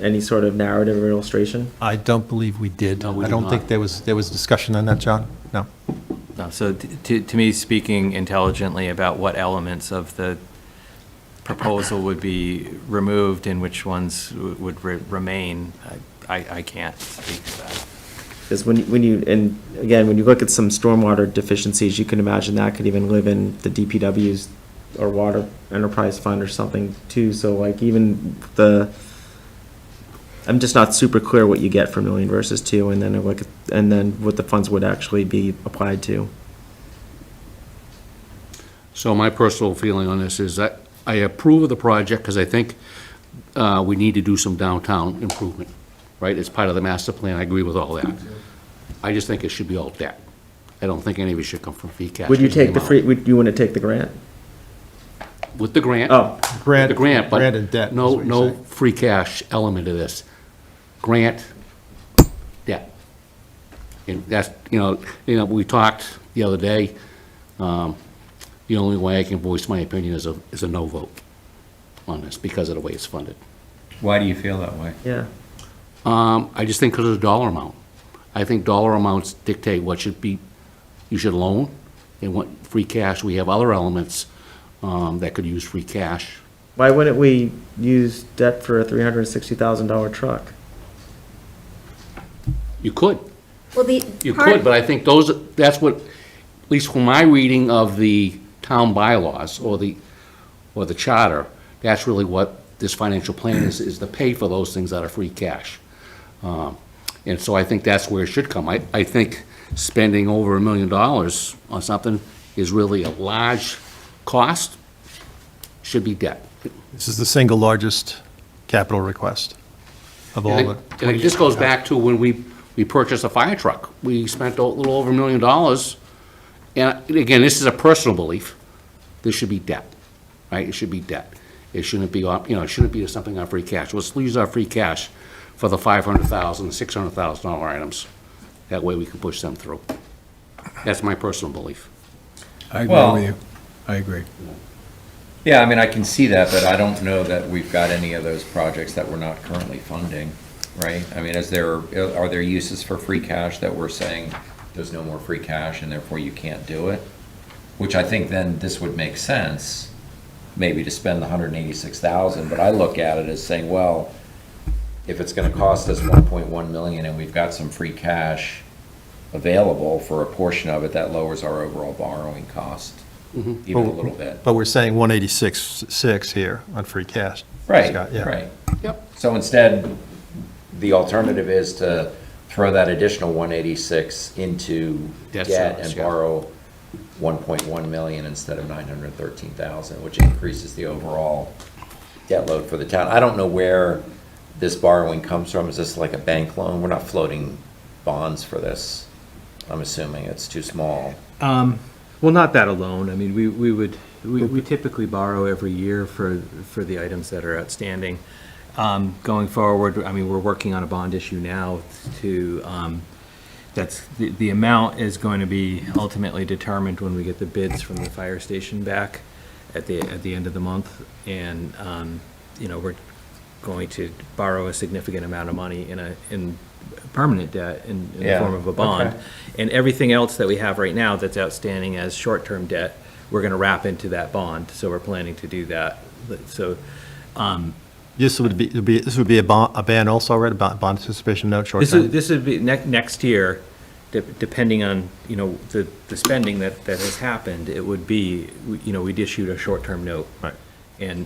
any sort of narrative or illustration? I don't believe we did. No, we I did don't not. think there was discussion on that, John? No. No, so to me, speaking intelligently about what elements of the proposal would be removed and which ones would remain, I can't speak to that. Because when you, and again, when you look at some stormwater deficiencies, you can imagine that could even live in the DPW's or water enterprise fund or something too. So like even I'm just not super clear what you get for $1 million versus two, and then I look at, and then what the funds would actually be applied to. So my personal feeling on this is that I approve of the project because I think we need to do some downtown improvement, right? It's part of the master plan. I agree with all that. I just think it should be all debt. I don't think any of it should come from free cash. Would you take the amount. free, would you want to take the grant? With the grant. Oh, With the grant, but Grant and debt. is no, what you're no saying. free cash element of this. Grant, debt. And that's, we talked the other day, the only way I can voice my opinion is a no vote on this because of the way it's funded. Why do you feel that way? yeah. I just think because of the dollar amount. I think dollar amounts dictate what should be, you should loan, and what free cash, we have other elements that could use free cash. Why wouldn't we use debt for a $360,000 truck? You could. Well, You could, but I think that's what, at least from my reading of the town bylaws or the charter, that's really what this financial plan is to pay for those things that are free cash. And so I think that's where it should come. I think spending over $1 million on something is really a large cost, should be debt. This is the single largest capital request of all And the. it just goes back to when we purchased a fire truck. We spent a little over $1 million. And again, this is a personal belief. This should be debt, right? It should be debt. It shouldn't be, it shouldn't be something on free cash. Let's use our free cash for the $500,000, $600,000 items. That way we can push them through. That's my personal belief. I agree Well- with you. I agree. Yeah, I mean, I can see that, but I don't know that we've got any of those projects that we're not currently funding, right? I mean, are there uses for free cash that we're saying there's no more free cash and therefore you can't do it? Which I think then this would make sense, maybe to spend the $186,000, but I look at it as saying, well, if it's gonna cost us $1.1 million and we've got some free cash available for a portion of it, that lowers our overall borrowing cost even a little bit. But we're saying 186.6 here on free cash. Right, Scott, yeah. right. Yep. So instead, the alternative is to throw that additional 186 into Debt debt service, and yeah. borrow 1.1 million instead of 913,000, which increases the overall debt load for the town. I don't know where this borrowing comes from. Is this like a bank loan? We're not floating bonds for this. I'm assuming it's too small. Well, not that alone. I mean, we typically borrow every year for the items that are outstanding. Going forward, I mean, we're working on a bond issue now that's, the amount is going to be ultimately determined when we get the bids from the fire station back at the end of the month. And, we're going to borrow a significant amount of money in permanent debt in the Yeah, form of a bond. okay. And everything else that we have right now that's outstanding as short-term debt, we're gonna wrap into that bond, so we're planning to do that. So, This would be a ban also, right, bond anticipation note, short This term? would be next year, depending on, the spending that has happened, it would be, we'd issued a short-term note. Right. And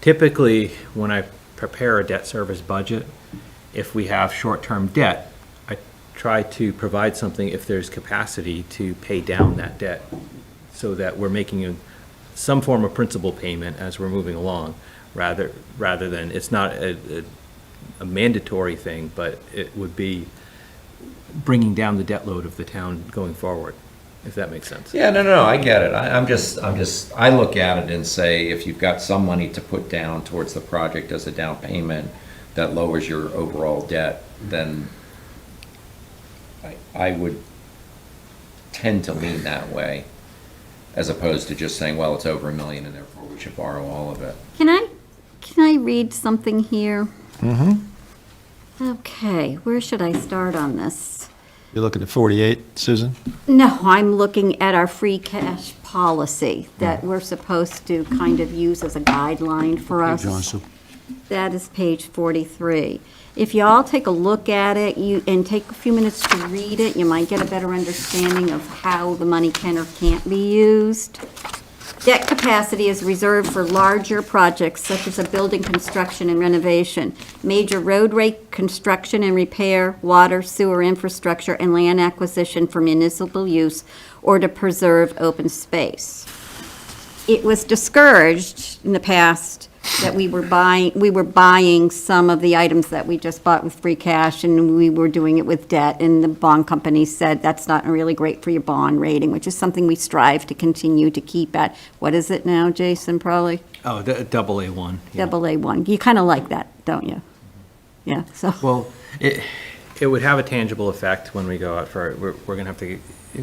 typically, when I prepare a debt service budget, if we have short-term debt, I try to provide something if there's capacity to pay down that debt, so that we're making some form of principal payment as we're moving along, rather than, it's not a mandatory thing, but it would be bringing down the debt load of the town going forward, if that makes sense. Yeah, no, I get it. I look at it and say, if you've got some money to put down towards the project as a down payment that lowers your overall debt, then I would tend to lean that way, as opposed to just saying, well, it's over $1 million and therefore we should borrow all of it. Can I read something here? Okay, where should I start on this? You're looking at 48, Susan? No, I'm looking at our free cash policy that we're supposed to kind of use as a guideline for us. John, Sue. That is page 43. If you all take a look at it and take a few minutes to read it, you might get a better understanding of how the money can or can't be used. Debt capacity is reserved for larger projects such as a building construction and renovation, major roadway construction and repair, water, sewer infrastructure, and land acquisition for municipal use, or to preserve open space. It was discouraged in the past that we were buying some of the items that we just bought with free cash, and we were doing it with debt, and the bond company said that's not really great for your bond rating, which is something we strive to continue to keep at. What is it now, Jason, probably? Oh, double A1. yeah. Double A1. You kind of like that, don't you? Yeah, so. Well, it would have a tangible effect when we go out for, we're going to have to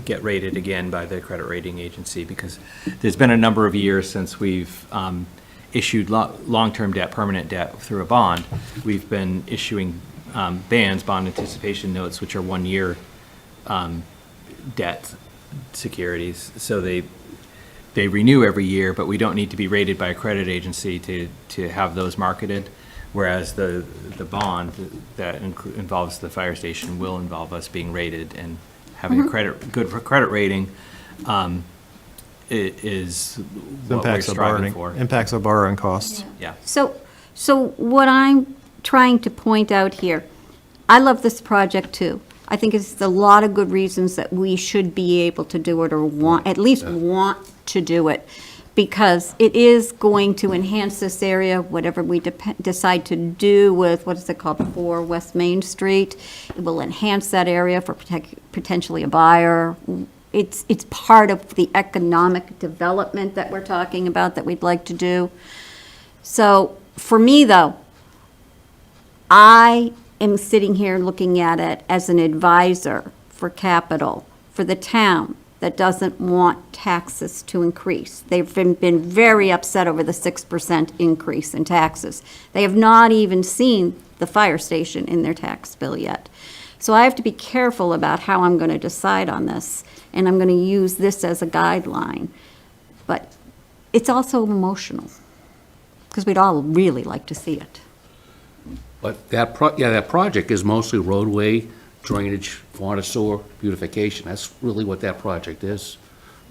get rated again by the credit rating agency, because there's been a number of years since we've issued long-term debt, permanent debt through a bond. We've been issuing bonds, bond anticipation notes, which are one-year debt securities. So they renew every year, but we don't need to be rated by a credit agency to have those marketed. Whereas the bond that involves the fire station will involve us being rated and having a good credit rating. Is what we're striving for. Impacts our borrowing costs. Yeah. So what I'm trying to point out here, I love this project too. I think it's a lot of good reasons that we should be able to do it, or at least want to do it, because it is going to enhance this area, whatever we decide to do with, what is it called, 4 West Main Street. It will enhance that area for potentially a buyer. It's part of the economic development that we're talking about that we'd like to do. So for me, though, I am sitting here looking at it as an advisor for capital, for the town that doesn't want taxes to increase. They've been very upset over the 6% increase in taxes. They have not even seen the fire station in their tax bill yet. So I have to be careful about how I'm going to decide on this, and I'm going to use this as a guideline. But it's also emotional, because we'd all really like to see it. But that project is mostly roadway, drainage, water, sewer, beautification. That's really what that project is.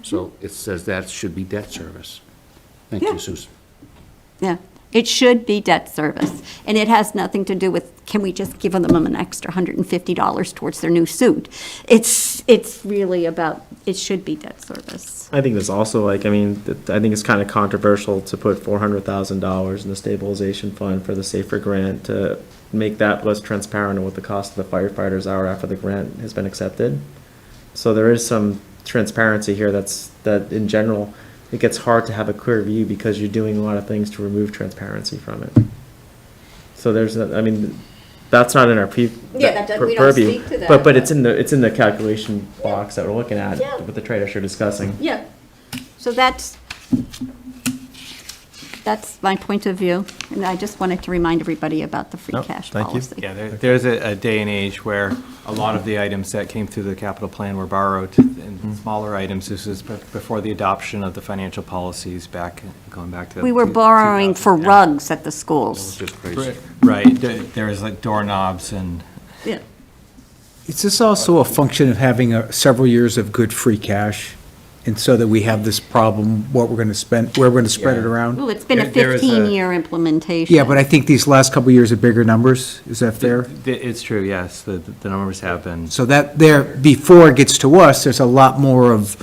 So it says that should be debt service. Thank Yeah. you, Susan. Yeah, it should be debt service. And it has nothing to do with, can we just give them an extra $150 towards their new suit? It's really about, it should be debt service. I think there's also I think it's kind of controversial to put $400,000 in the stabilization fund for the SAFER grant to make that less transparent on what the cost of the firefighters are after the grant has been accepted. So there is some transparency here that in general, it gets hard to have a clear view because you're doing a lot of things to remove transparency from it. So that's not in our We don't purview, speak to that, but it's in the calculation box that we're looking at Yeah. with the trade-offs you're discussing. Yeah, so that's that's my point of view, and I just wanted to remind everybody about the free No, cash thank you. policy. Yeah, there's a day and age where a lot of the items that came through the capital plan were borrowed, and smaller items, this is before the adoption of the financial policies going back to. We were borrowing for 2010. rugs at the It was schools. just crazy. Right, there was like doorknobs and. Yeah. Is this also a function of having several years of good free cash? And so that we have this problem, what we're going to spend, where we're going to spread it Yeah. around? Well, it's been a There is a- 15-year implementation. Yeah, but I think these last couple of years are bigger numbers. Is that fair? It's true, yes, the numbers have been. So that there, before it gets to us, there's a lot more of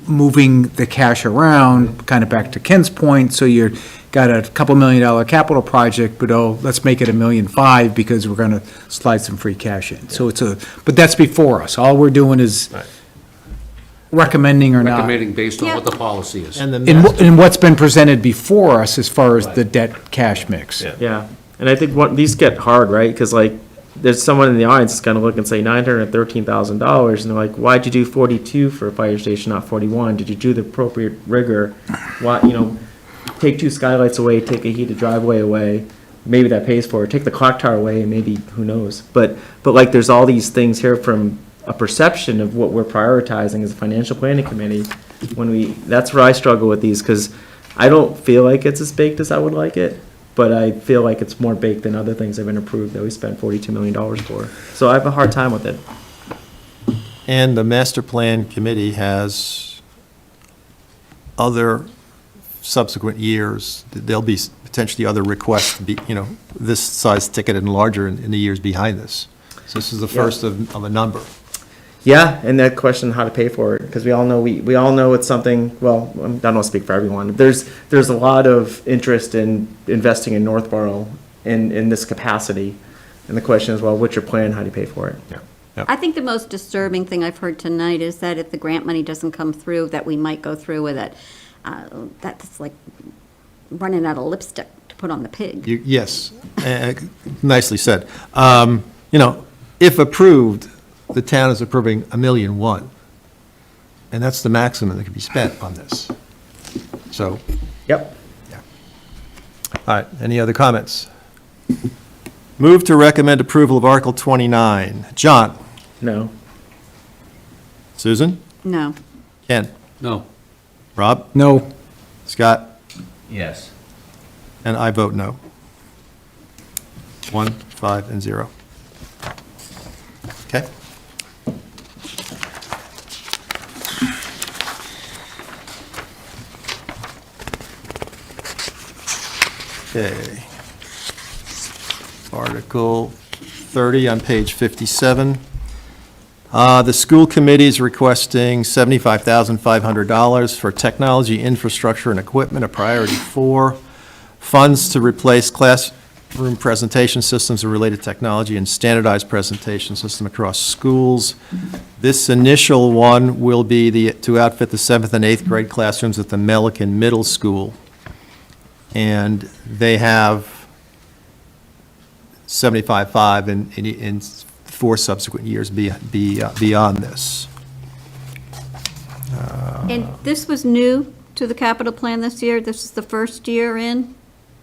moving the cash around, kind of back to Ken's point. So you're got a couple $1 million capital project, but let's make it $1.5 million because we're going to slide some free cash in. So but that's before us. All we're doing is recommending or not. Recommending based on Yeah. what the policy is. And the In what's been presented before us as far as the debt cash mix. Yeah, and I think these get hard, right? Because like, there's someone in the audience that's gonna look and say $913,000, and they're like, why'd you do 42 for a fire station, not 41? Did you do the appropriate rigor? Why, take 2 skylights away, take a heated driveway away, maybe that pays for it. Take the clock tower away, and maybe, who knows? But like, there's all these things here from a perception of what we're prioritizing as a financial planning committee. That's where I struggle with these, because I don't feel like it's as baked as I would like it, but I feel like it's more baked than other things that have been approved that we spent $42 million for. So I have a hard time with it. And the master plan committee has other subsequent years, there'll be potentially other requests to be, this size ticket and larger in the years behind this. So this is the first of a number. Yeah, and that question, how to pay for it, because we all know, we all know it's something, well, I don't want to speak for everyone. There's a lot of interest in investing in Northborough in this capacity. And the question is, well, what's your plan? How do you pay for it? I think the most disturbing thing I've heard tonight is that if the grant money doesn't come through, that we might go through with it. That's like running out of lipstick to put on the pig. Yes, nicely said. If approved, the town is approving $1.1 million, and that's the maximum that can be spent on this. So, Yep. all right, any other comments? Move to recommend approval of Article 29. John? No. Susan? No. Ken? No. Rob? No, Scott? Yes. And I vote no. 1, 5, and 0. Okay. Okay. Article 30 on page 57. The school committee is requesting $75,500 for technology, infrastructure, and equipment, a priority 4. Funds to replace classroom presentation systems and related technology and standardized presentation system across schools. This initial one will be to outfit the 7th and 8th grade classrooms at the Melican Middle School. And they have 75.5 in 4 subsequent years beyond this. And this was new to the capital plan this year? This is the first year in?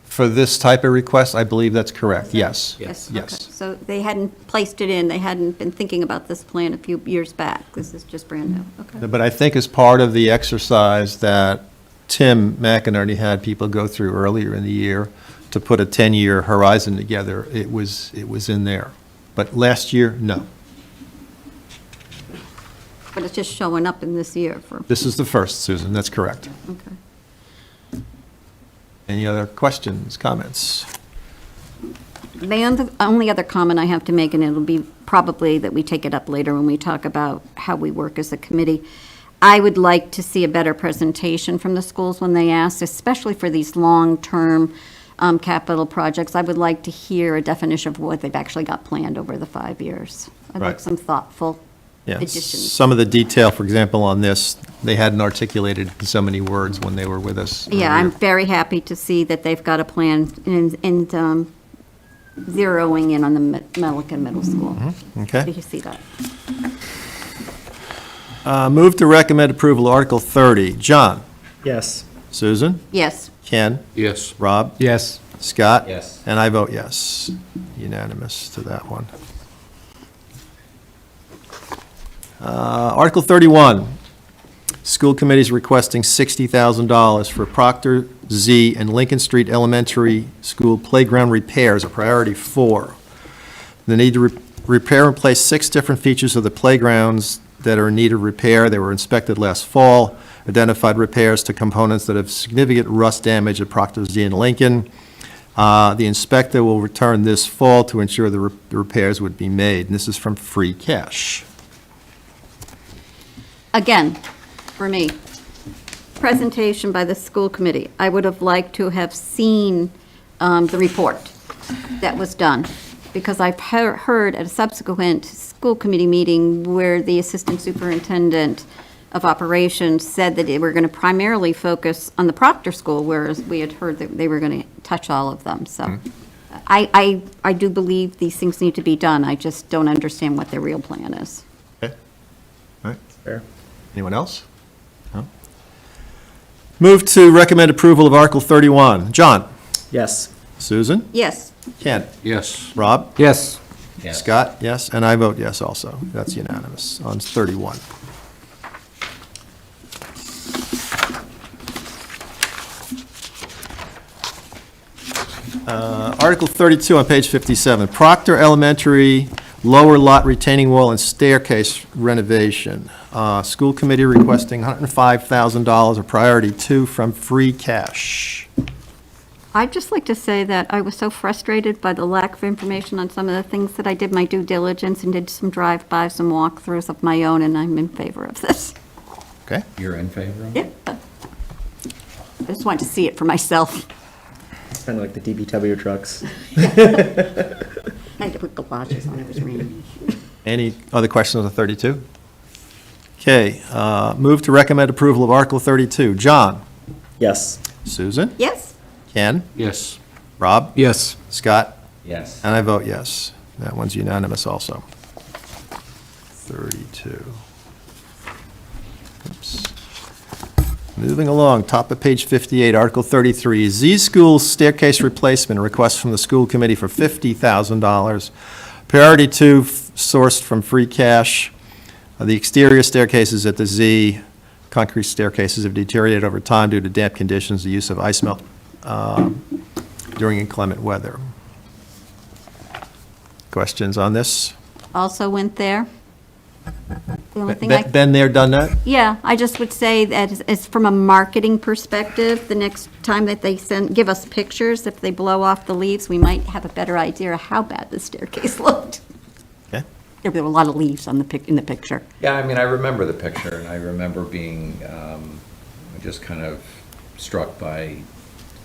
For this type of request, I believe that's correct, yes. Yes. Yes. Okay. So they hadn't placed it in, they hadn't been thinking about this plan a few years back. This is just brand new. Okay. But I think as part of the exercise that Tim McInerney had people go through earlier in the year to put a 10-year horizon together, it was in there. But last year, no. But it's just showing up in this year for, This is the first, Susan, that's correct. okay. Any other questions, comments? The only other comment I have to make, and it'll be probably that we take it up later when we talk about how we work as a committee, I would like to see a better presentation from the schools when they ask, especially for these long-term capital projects. I would like to hear a definition of what they've actually got planned over the 5 years. I'd like Right. some thoughtful Yeah, additions. some of the detail, for example, on this, they hadn't articulated in so many words when they were with us. Yeah, I'm earlier. very happy to see that they've got a plan and zeroing in on the Melican Middle School. Okay. Do you see that? Move to recommend approval of Article 30. John? Yes. Susan? Yes. Ken, Yes. Rob, Yes. Scott? Yes. And I vote yes. Unanimous to that one. Article 31, school committees requesting $60,000 for Proctor Z and Lincoln Street Elementary School playground repairs, a priority 4. The need to repair and replace 6 different features of the playgrounds that are in need of repair. They were inspected last fall, identified repairs to components that have significant rust damage at Proctor Z and Lincoln. The inspector will return this fall to ensure the repairs would be made, and this is from free cash. Again, for me, presentation by the school committee. I would have liked to have seen the report that was done, because I've heard at a subsequent school committee meeting where the assistant superintendent of operations said that they were going to primarily focus on the Proctor School, whereas we had heard that they were going to touch all of them. So I do believe these things need to be done. I just don't understand what their real plan is. Okay. All right. Fair. Anyone else? No? Move to recommend approval of Article 31. John? Yes. Susan? Yes. Ken? Yes. Rob? Yes. Yes. Scott? Yes, and I vote yes also. That's unanimous on 31. Article 32 on page 57, Proctor Elementary lower lot retaining wall and staircase renovation. School committee requesting $105,000, a priority 2 from free cash. I'd just like to say that I was so frustrated by the lack of information on some of the things that I did my due diligence and did some drive-bys, some walkthroughs of my own, and I'm in favor of this. Okay? You're in favor of it? Yep. I just wanted to see it for myself. It's kind of like the DBW trucks. I had to put galoshes on, it was raining. Any other questions on 32? Okay, move to recommend approval of Article 32. John? Yes. Susan? Yes. Ken? Yes. Rob? Yes. Scott? Yes. And I vote yes. That one's unanimous also. 32. Oops. Moving along, top of page 58, Article 33, Z School staircase replacement, a request from the school committee for $50,000. Priority 2 sourced from free cash. The exterior staircases at the Z, concrete staircases have deteriorated over time due to damp conditions, the use of ice melt during inclement weather. Questions on this? Also went there. The only thing I, Been there, done that? yeah, I just would say that it's from a marketing perspective, the next time that they give us pictures, if they blow off the leaves, we might have a better idea of how bad the staircase looked. Okay. There were a lot of leaves on in the picture. Yeah, I mean, I remember the picture, and I remember being just kind of struck by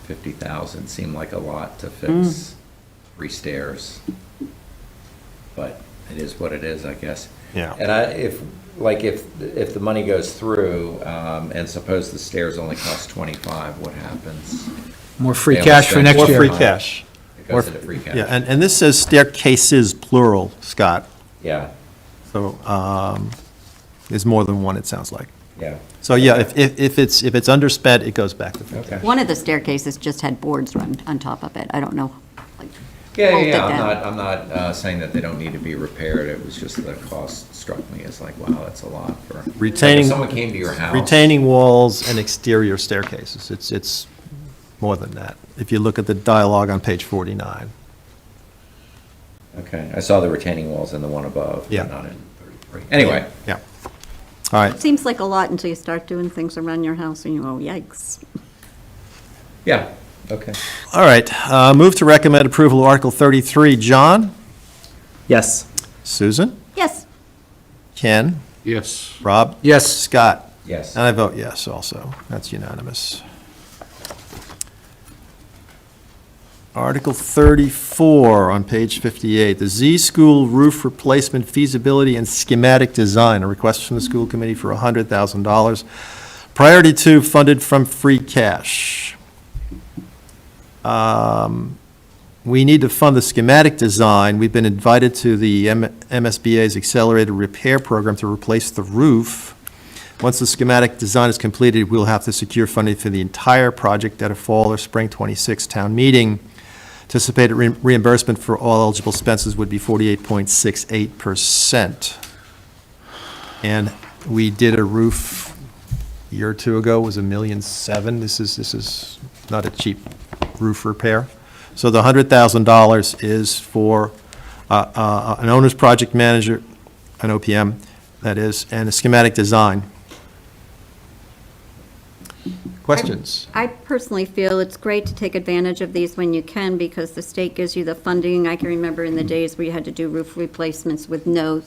50,000. Seemed like a lot to fix 3 stairs. But it is what it is, I guess. Yeah. And if the money goes through, and suppose the stairs only cost 25, what happens? More free They only cash for spend next More year. free cash. It goes into free cash. Yeah, and this says staircases, plural, Scott. Yeah, So there's more than one, it sounds like. yeah. So, yeah, if it's underspent, it goes back to free Okay. cash. One of the staircases just had boards run on top of it. I don't know. Like, Yeah, hold it yeah, down. I'm not saying that they don't need to be repaired. It was just the cost struck me as like, wow, that's a lot for. Retaining- If someone came to your house. Retaining walls and exterior staircases, it's more than that. If you look at the dialogue on page 49. Okay, I saw the retaining walls in the one above, Yeah. but not in 33. Anyway, Yeah. All right. It seems like a lot until you start doing things around your house and you go, yikes. yeah, okay. All right, move to recommend approval of Article 33. John? Yes. Susan? Yes. Ken? Yes. Rob? Yes. Scott? Yes. And I vote yes also. That's unanimous. Article 34 on page 58, the Z School roof replacement feasibility and schematic design, a request from the school committee for $100,000. Priority 2 funded from free cash. We need to fund the schematic design. We've been invited to the MSBA's accelerated repair program to replace the roof. Once the schematic design is completed, we'll have to secure funding for the entire project at a fall or spring 26 town meeting. Anticipated reimbursement for all eligible expenses would be 48.68%. And we did a roof a year or two ago, it was $1.7 million. This is not a cheap roof repair. So the $100,000 is for an owner's project manager, an OPM, that is, and a schematic design. Questions? I personally feel it's great to take advantage of these when you can, because the state gives you the funding. I can remember in the days where you had to do roof replacements with no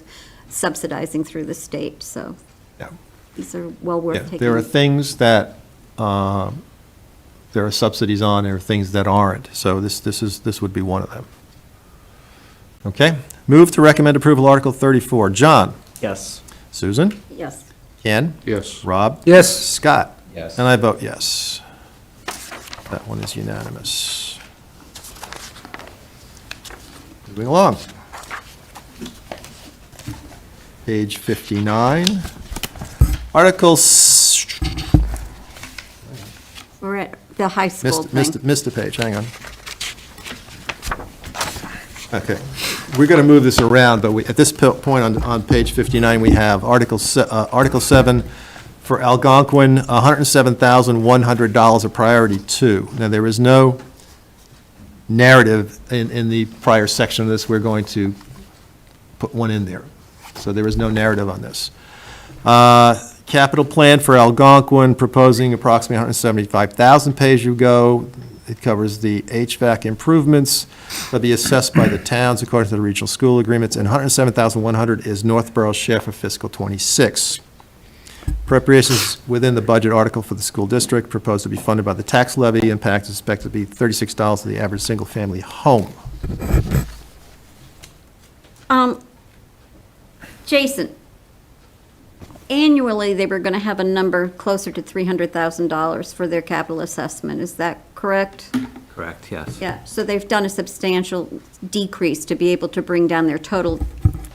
subsidizing through the state, so Yeah. these are well worth Yeah, taking. there are things that there are subsidies on, there are things that aren't, so this would be one of them. Okay, move to recommend approval Article 34. John? Yes. Susan? Yes. Ken? Yes. Rob? Yes. Scott? Yes. And I vote yes. That one is unanimous. Moving along. Page 59. Articles, We're at the high school thing. missed a page, hang on. Okay, we're going to move this around, but at this point on page 59, we have Article 7 for Algonquin, $107,100 a priority 2. Now, there is no narrative in the prior section of this. We're going to put one in there. So there is no narrative on this. Capital plan for Algonquin, proposing approximately $175,000 pay-as-you-go. It covers the HVAC improvements that be assessed by the towns according to the regional school agreements, and $107,100 is Northborough's share for fiscal '26. Appropriations within the budget article for the school district proposed to be funded by the tax levy. Impact is expected to be $36 to the average single-family home. Jason, annually, they were going to have a number closer to $300,000 for their capital assessment. Is that correct? Correct, yes. Yeah, so they've done a substantial decrease to be able to bring down their total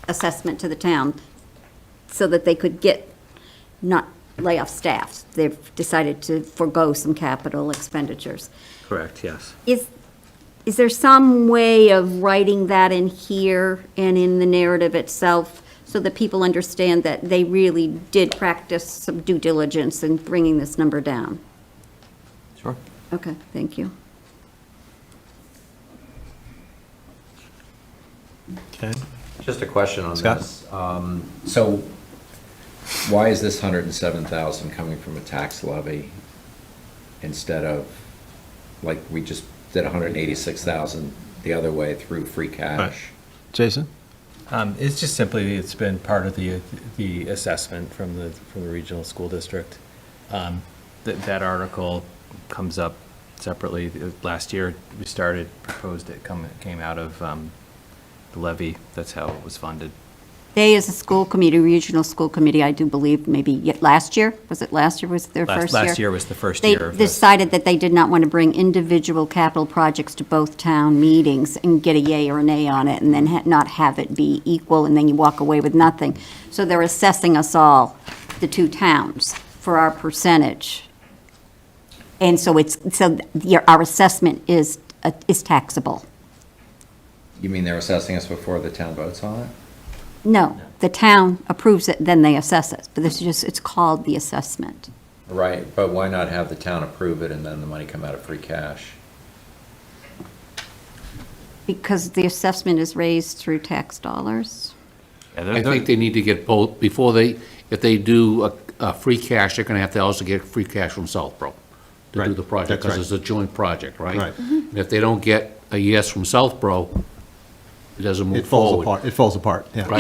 assessment to the town so that they could not lay off staff. They've decided to forego some capital expenditures. Correct, yes. Is there some way of writing that in here and in the narrative itself so that people understand that they really did practice some due diligence in bringing this number down? Sure. Okay, thank you. Okay. Just a question on Scott? this. So why is this 107,000 coming from a tax levy instead of, like, we just did 186,000 the other way through free cash? Jason? It's just simply, it's been part of the assessment from the regional school district. That article comes up separately. Last year, we proposed it came out of the levy. That's how it was funded. They, as a school committee, regional school committee, I do believe, maybe last year? Was it last year was their first year? Last year was the first They year of this. decided that they did not want to bring individual capital projects to both town meetings and get a yay or a nay on it, and then not have it be equal, and then you walk away with nothing. So they're assessing us all, the two towns, for our percentage. And so our assessment is taxable. You mean they're assessing us before the town votes on it? No, the town approves it, then they assess it, but it's called the assessment. Right, but why not have the town approve it and then the money come out of free cash? Because the assessment is raised through tax dollars. Yeah, I think they need to get both, if they do a free cash, they're gonna have to also get free cash from Southborough to do Right, the project, that's because right. it's a joint project, right? Right. And if they don't get a yes from Southborough, it doesn't move It falls forward. apart, it falls apart, yeah. Right.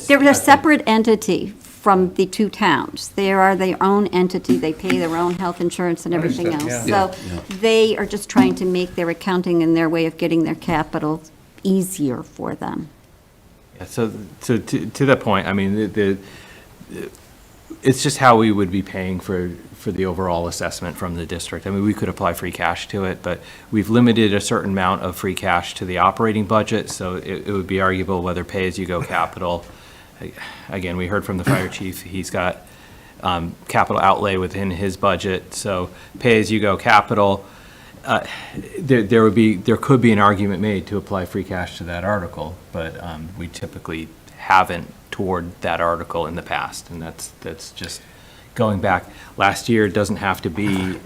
They're a separate entity from the two towns. They are their own entity, they pay their own health insurance and everything else. Understood, yeah. So they are just trying to make their accounting and their way of getting their capital easier for them. Yeah, so to that point, I mean, it's just how we would be paying for the overall assessment from the district. I mean, we could apply free cash to it, but we've limited a certain amount of free cash to the operating budget, so it would be arguable whether pay-as-you-go capital. Again, we heard from the fire chief, he's got capital outlay within his budget. So pay-as-you-go capital, there could be an argument made to apply free cash to that article, but we typically haven't toward that article in the past, and that's just going back. Last year doesn't have to be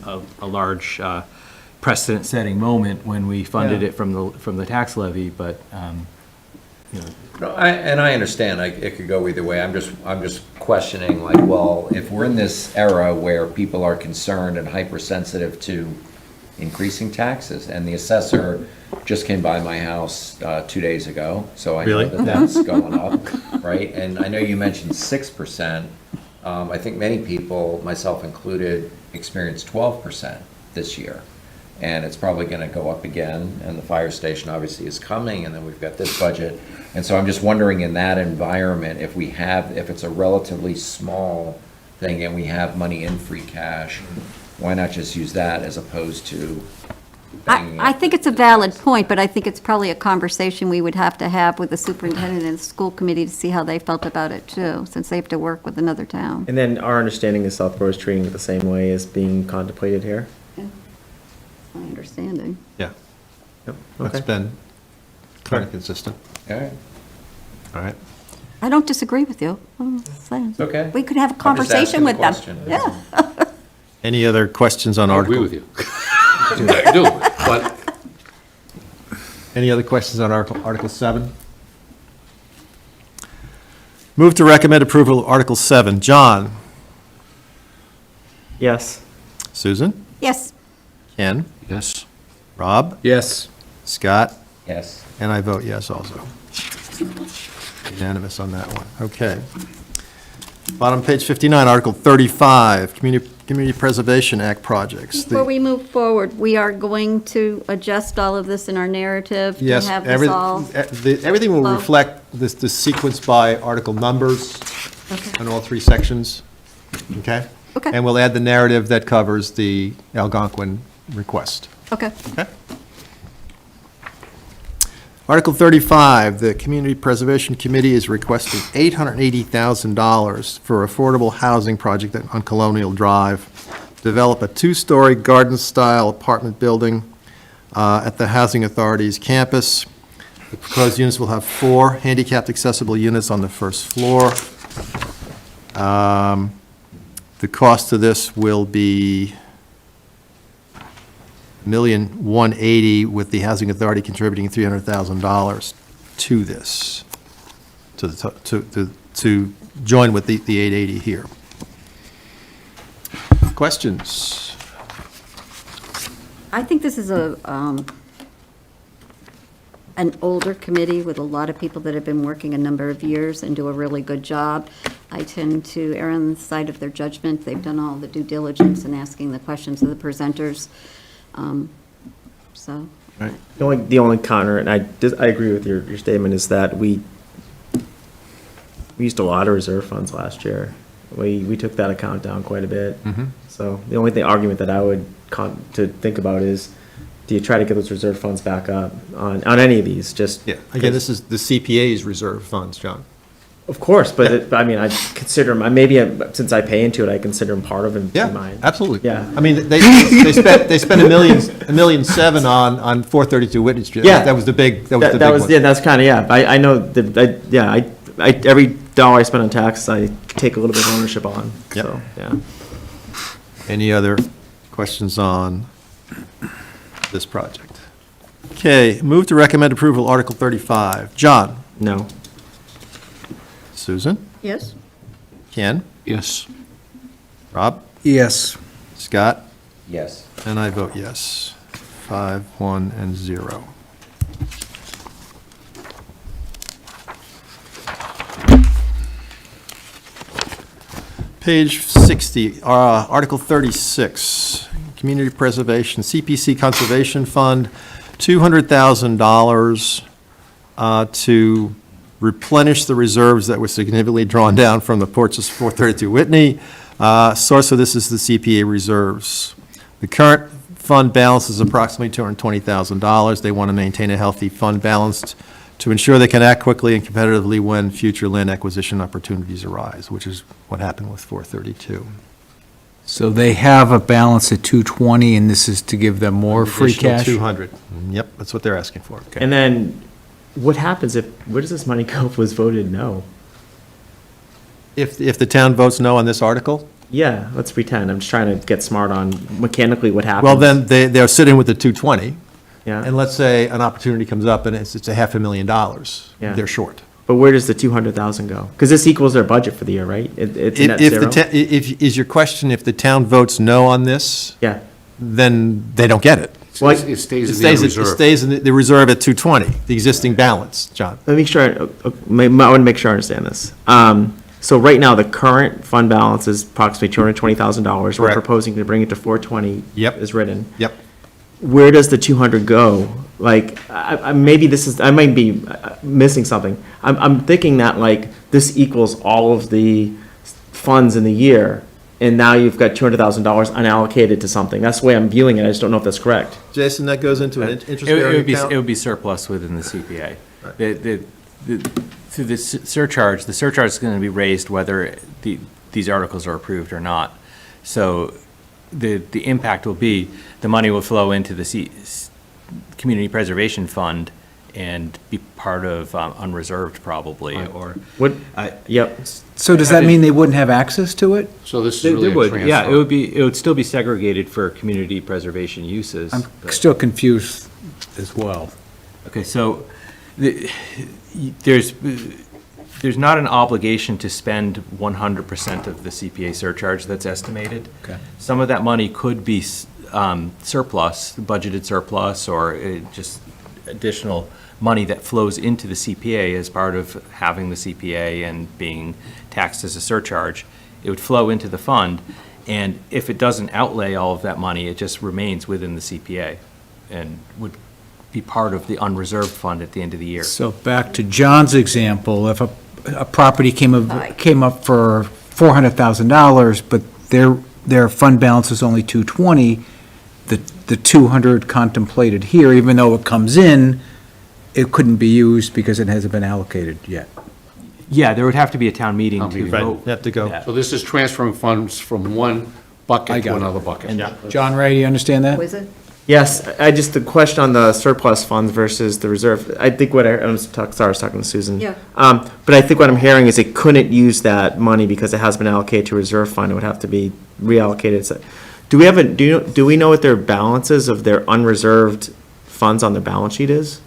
a large precedent-setting moment when we funded it from the tax levy, but, you know. No, I understand, it could go either way, I'm just questioning, like, well, if we're in this era where people are concerned and hypersensitive to increasing taxes, and the assessor just came by my house 2 days ago, so I know Really? that that's going up, right? And I know you mentioned 6%. I think many people, myself included, experienced 12% this year. And it's probably going to go up again, and the fire station obviously is coming, and then we've got this budget. And so I'm just wondering, in that environment, if it's a relatively small thing and we have money in free cash, why not just use that as opposed to banging I up think it's a valid point, but I think it's probably a conversation we would have to have with the superintendent and the school committee to see how they felt about it too, since they have to work with another town. And then our understanding is Southborough is treating it the same way as being contemplated here? My understanding. Yeah, Yep. that's Okay. been kind of consistent. All right. All right. I don't disagree with you. I'm just saying. Okay. We could have a I'm just asking conversation the with them. question. Yeah. Any other questions on I Article? agree with you. I do, but Any other questions on Article 7? Move to recommend approval of Article 7. John? Yes. Susan? Yes. Ken? yes. Rob? Yes. Scott? Yes. And I vote yes also. Unanimous on that one. Okay. Bottom page 59, Article 35, Community Preservation Act projects. Before we move forward, we are going to adjust all of this in our narrative to Yes, have this all. everything will flow. reflect this sequence by article numbers Okay. in all three sections, okay? Okay. And we'll add the narrative that covers the Algonquin request, Okay. okay? Article 35, the Community Preservation Committee is requesting $880,000 for affordable housing project on Colonial Drive. Develop a two-story garden-style apartment building at the Housing Authority's campus. The proposed units will have 4 handicapped accessible units on the first floor. The cost of this will be $1,180,000, with the Housing Authority contributing $300,000 to this, to join with the 880 here. Questions? I think this is an older committee with a lot of people that have been working a number of years and do a really good job. I tend to err on the side of their judgment. They've done all the due diligence in asking the questions of the presenters. So, The only counter, and I agree with your statement, is that we used a lot of reserve funds last year. We took that account down quite a bit. So the only argument that I would to think about is, do you try to get those reserve funds back up on any of these? Just Yeah, again, this is the CPA's reserve funds, John. Of course, but I mean, I consider them, since I pay into it, I consider them part of it in mine. Absolutely. Yeah. I mean, they spent $1.7 million on 432 Whitney Street. Yeah. That was the big, that was the big That was, one. yeah, that's kind of, I know that, every dollar I spend on taxes, I take a little bit of ownership on, Yep. so, yeah. Any other questions on this project? Okay, move to recommend approval, Article 35. John? No. Susan? yes? Ken? Yes. Rob? Yes. Scott? Yes. And I vote yes. 5, 1, and 0. Page 60, Article 36, Community Preservation, CPC Conservation Fund, $200,000 to replenish the reserves that were significantly drawn down from the purchase of 432 Whitney. Source of this is the CPA reserves. The current fund balance is approximately $220,000. They want to maintain a healthy fund balance to ensure they can act quickly and competitively when future land acquisition opportunities arise, which is what happened with 432. So they have a balance at 220, and this is to give them more free Additional cash? 200. Yep, that's what they're asking for. And then, what happens where does this money go if it was voted no? If the town votes no on this article, Yeah, let's pretend. I'm just trying to get smart on mechanically what happens. well, then they're sitting with the 220. Yeah. And let's say an opportunity comes up and it's $500,000. Yeah. They're short. But where does the 200,000 go? Because this equals their budget for the year, right? It's net If zero? is your question, if the town votes no on this, Yeah. then they don't get it. Well, It stays It in the stays, it reserve. stays in the reserve at 220, the existing balance, John. Let me make sure, I want to make sure I understand this. So right now, the current fund balance is approximately $220,000. We're Correct. proposing to bring it to 420. Yep. As written. Yep. Where does the 200 go? Like, maybe I might be missing something. I'm thinking that like, this equals all of the funds in the year, and now you've got $200,000 unallocated to something. That's the way I'm viewing it. I just don't know if that's correct. Jason, that goes into an It would interest-bearing be, account? it would be surplus within the CPA. Through the surcharge is going to be raised whether these articles are approved or not. So the impact will be, the money will flow into the Community Preservation Fund and be part of unreserved probably, or. What, yep. So does that mean they wouldn't have access to it? So this is They really a would, transfer. yeah, it would still be segregated for community preservation uses. I'm but- still confused as well. Okay, so there's not an obligation to spend 100% of the CPA surcharge that's estimated. Okay. Some of that money could be surplus, budgeted surplus, or just additional money that flows into the CPA as part of having the CPA and being taxed as a surcharge. It would flow into the fund, and if it doesn't outlay all of that money, it just remains within the CPA and would be part of the unreserved fund at the end of the year. So back to John's example, if a property came up for $400,000, but their fund balance is only 220, the 200 contemplated here, even though it comes in, it couldn't be used because it hasn't been allocated yet. Yeah, there would have to be a town meeting Town to meeting. Right, vote. you have to go. that. So this is transferring funds from one I bucket to got it. another bucket. John Ray, do you understand that? Was it? Yes, the question on the surplus funds versus the reserve, I think I was talking to Susan. Yeah. But I think what I'm hearing is it couldn't use that money because it has been allocated to a reserve fund. It would have to be reallocated. So, do we know what their balances of their unreserved funds on their balance sheet is?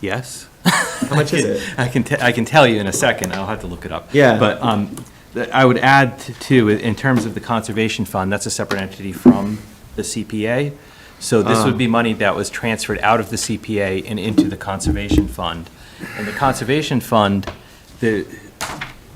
Yes. How much is it? I can tell you in a second. I'll have to look it up. Yeah. But I would add too, in terms of the conservation fund, that's a separate entity from the CPA. So this would be money that was transferred out of the CPA and into the conservation fund. And the conservation fund, the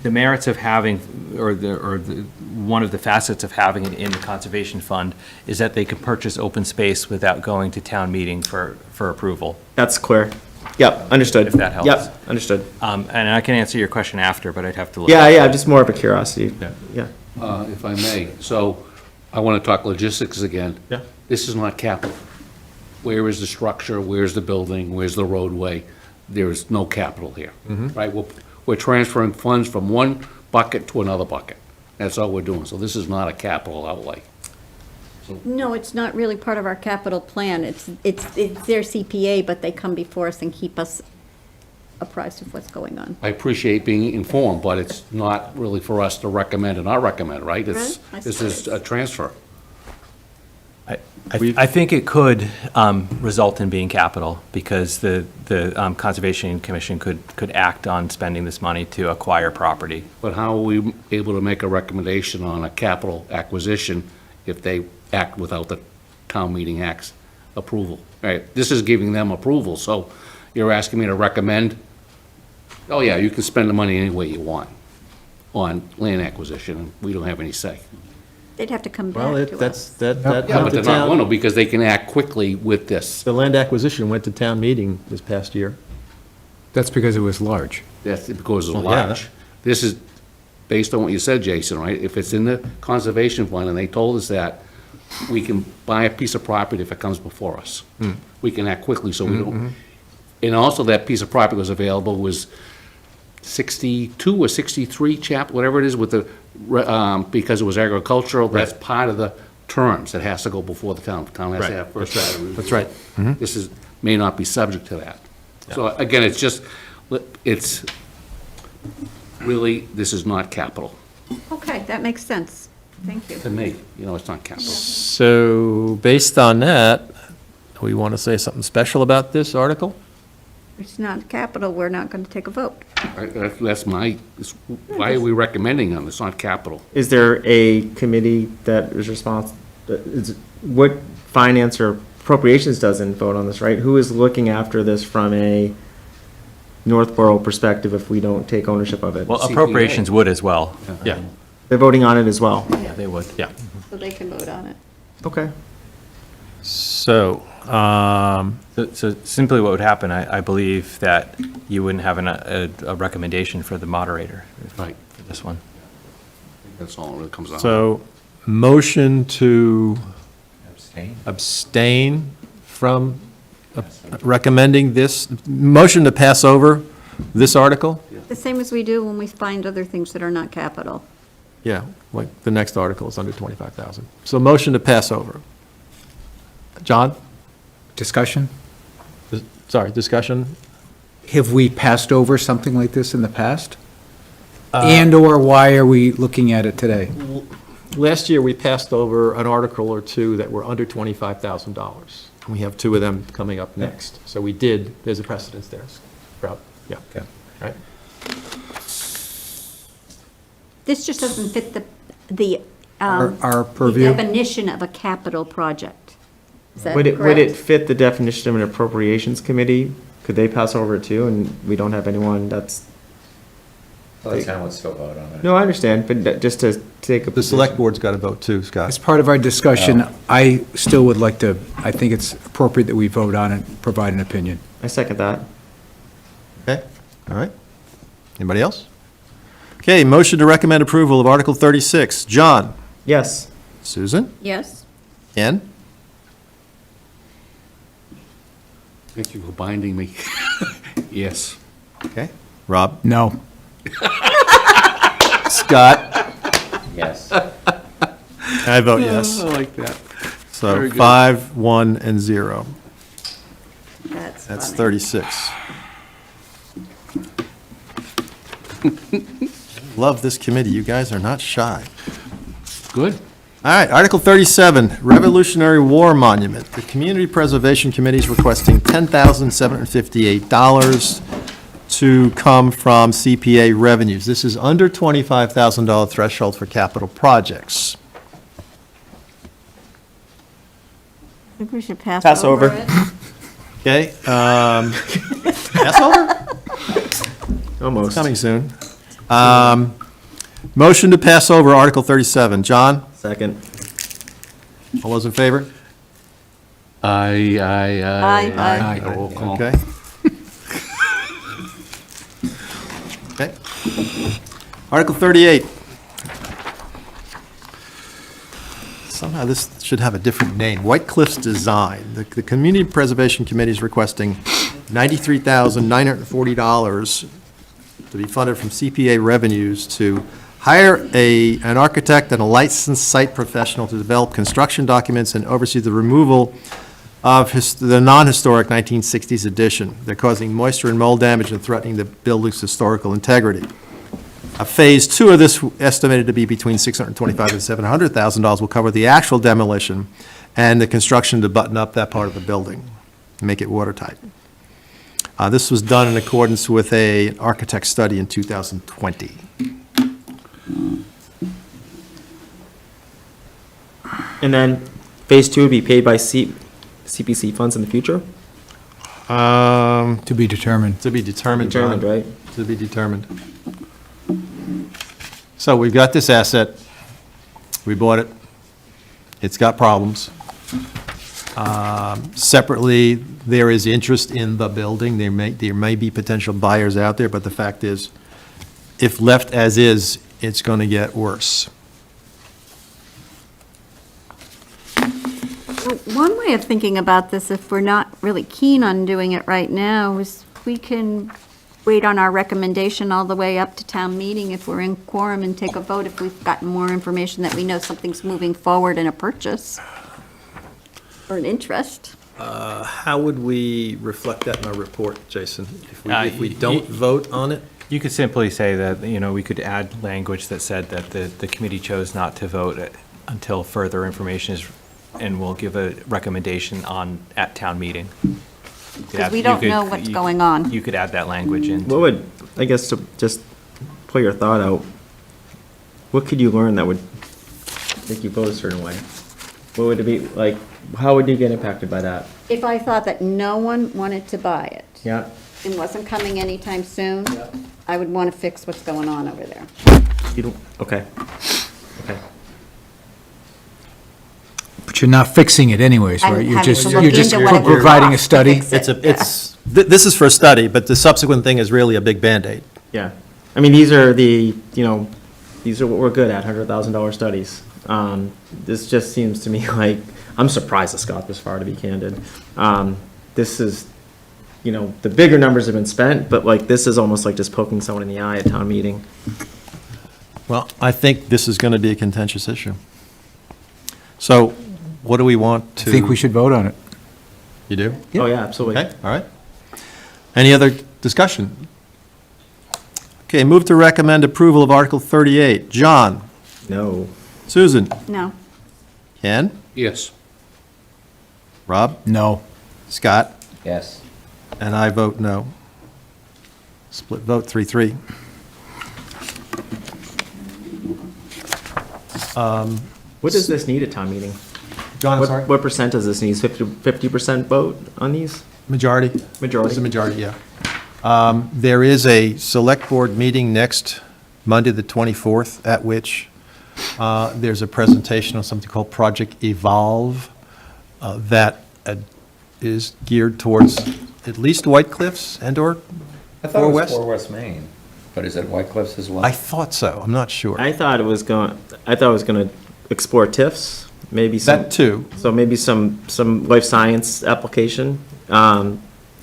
merits of having, one of the facets of having it in the conservation fund is that they could purchase open space without going to town meeting for approval. That's clear. Yep, understood. If that helps. Yep, understood. And I can answer your question after, but I'd have to look. Yeah, just more of a curiosity. Yeah. If I may, so I want to talk logistics again. Yeah. This is not capital. Where is the structure, where's the building, where's the roadway? There is no capital here, right? We're transferring funds from one bucket to another bucket. That's all we're doing, so this is not a capital outlay. No, it's not really part of our capital plan. It's their CPA, but they come before us and keep us apprised of what's going on. I appreciate being informed, but it's not really for us to recommend or not recommend, right? Right, I This is a transfer. I think it could result in being capital, because the Conservation Commission could act on spending this money to acquire property. But how are we able to make a recommendation on a capital acquisition if they act without the town meeting act's approval? Right, this is giving them approval, so you're asking me to recommend, oh yeah, you can spend the money any way you want on land acquisition, and we don't have any say. They'd have to come Well, back to us. that Yeah, went but to they're not going to, town. because they can act quickly with this. The land acquisition went to town meeting this past year. That's because it was large. That's because it's Well, yeah. large. This is based on what you said, Jason, right? If it's in the conservation fund, and they told us that, we can buy a piece of property if it comes before us. We can act quickly, so we don't, And also that piece of property was available was 62 or 63 chap, whatever it is with the, because it was agricultural, that's part of the terms that has to go before the town. The town has to have first right of review. That's right. This is, may not be subject to that. So again, it's just, it's really, this is not capital Okay, that makes sense. Thank you. to me, it's not capital. So based on that, we want to say something special about this article? It's not capital, we're not going to take a vote. That's why are we recommending them? It's not capital. Is there a committee that is responsible, what finance or appropriations doesn't vote on this, right? Who is looking after this from a Northborough perspective if we don't take ownership of it? Well, CPA. appropriations would as well. Yeah. They're voting on it as well. Yeah, they would. Yeah. So they can vote on it. Okay. So, So simply what would happen, I believe that you wouldn't have a recommendation for the moderator Right. for this one. That's all it really comes down to. so motion to Abstain? abstain from recommending this, motion to pass over this article? The same as we do when we find other things that are not capital. Yeah, like the next article is under 25,000. So motion to pass over. John? Discussion? Sorry, discussion? Have we passed over something like this in the past? And/or why are we looking at it today? Last year, we passed over an article or two that were under $25,000. We have two of them coming up next. So we did, there's a precedence there. Rob, yeah. Okay. Right. This just doesn't fit the Our the purview? definition of a capital project. Is that Would it correct? fit the definition of an appropriations committee? Could they pass over it too, and we don't have anyone that's, The town would still vote on it. no, I understand, but just to take a. The select board's got to vote too, Scott. As part of our discussion, I still would like to, I think it's appropriate that we vote on it, provide an opinion. I second that. Okay, all right. Anybody else? Okay, motion to recommend approval of Article 36. John? Yes. Susan? Yes. Ken? Thank you for binding me. Yes. Okay. Rob? No. Scott? Yes. I vote yes. I like that. So Very good. 5, 1, and 0. That's That's funny. 36. Love this committee. You guys are not shy. Good. All right, Article 37, Revolutionary War Monument. The Community Preservation Committee is requesting $10,758 to come from CPA revenues. This is under $25,000 threshold for capital projects. I think we should pass Pass over over. it. Okay, pass over? Almost. Coming soon. Motion to pass over Article 37. John, Second. all those in favor? Aye. Aye. Roll call. Okay. Okay. Article 38. Somehow this should have a different name. White Cliffs Design. The Community Preservation Committee is requesting $93,940 to be funded from CPA revenues to hire an architect and a licensed site professional to develop construction documents and oversee the removal of the non-historic 1960s addition. They're causing moisture and mold damage and threatening the building's historical integrity. Phase 2 of this, estimated to be between $625,000 and $700,000, will cover the actual demolition and the construction to button up that part of the building, make it watertight. This was done in accordance with an architect study in 2020. And then phase 2 would be paid by CPC funds in the future? To be determined. To be determined, John. Determined, right? To be determined. So we've got this asset. We bought it. It's got problems. Separately, there is interest in the building. There may be potential buyers out there, but the fact is, if left as is, it's going to get worse. One way of thinking about this, if we're not really keen on doing it right now, is we can wait on our recommendation all the way up to town meeting if we're in quorum and take a vote if we've gotten more information that we know something's moving forward in a purchase or an interest. How would we reflect that in our report, Jason? If we You- don't vote on it? You could simply say that, we could add language that said that the committee chose not to vote until further information is, and will give a recommendation at town meeting. Because we don't know what's going on. You could add that language in. What would, I guess, to just put your thought out, what could you learn that would make you vote a certain way? What would it be, like, how would you get impacted by that? If I thought that no one wanted to buy it Yeah, and wasn't coming anytime soon, I would want to fix what's going on over there. you don't, okay. Okay. But you're not fixing it anyways, I'm right? You're having just, to you're look just into what it would providing a cost to study? fix it. This is for a study, but the subsequent thing is really a big Band-Aid. Yeah. I mean, these are these are what we're good at, $100,000 studies. This just seems to me like, I'm surprised it's got this far, to be candid. This is, the bigger numbers have been spent, but like, this is almost like just poking someone in the eye at town meeting. Well, I think this is going to be a contentious issue. So what do we want I to? think we should vote on it. You do? Oh, yeah, absolutely. Okay, all right. Any other discussion? Okay, move to recommend approval of Article 38. John? No. Susan? No. Ken? Yes. Rob? No. Scott? Yes. And I vote no. Split vote, 3-3. What does this need at town meeting? John, What percent does this need? 50% vote on these? Majority. This is a Majority? majority, yeah. There is a select board meeting next Monday, the 24th, at which there's a presentation on something called Project Evolve that is geared towards at least White Cliffs and/or I thought it Four was West? for West Main, but is it White Cliffs as well? I thought so, I'm not sure. I thought it was going to explore TIFs, maybe some. That too. So maybe some life science application.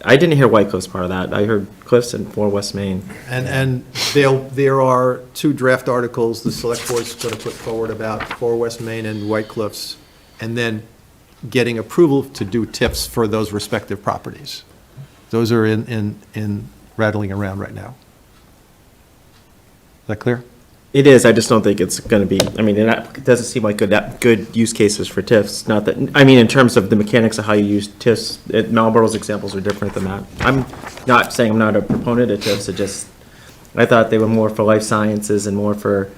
I didn't hear White Cliffs part of that. I heard Cliffs and for West Main. And there are two draft articles the select board's going to put forward about for West Main and White Cliffs, and then getting approval to do TIFs for those respective properties. Those are in rattling around right now. Is that clear? It is, I just don't think it's going to be, I mean, it doesn't seem like good use cases for TIFs. Not that, I mean, in terms of the mechanics of how you use TIFs, Marlboro's examples are different than that. I'm not saying I'm not a proponent of TIFs, I thought they were more for life sciences and more for,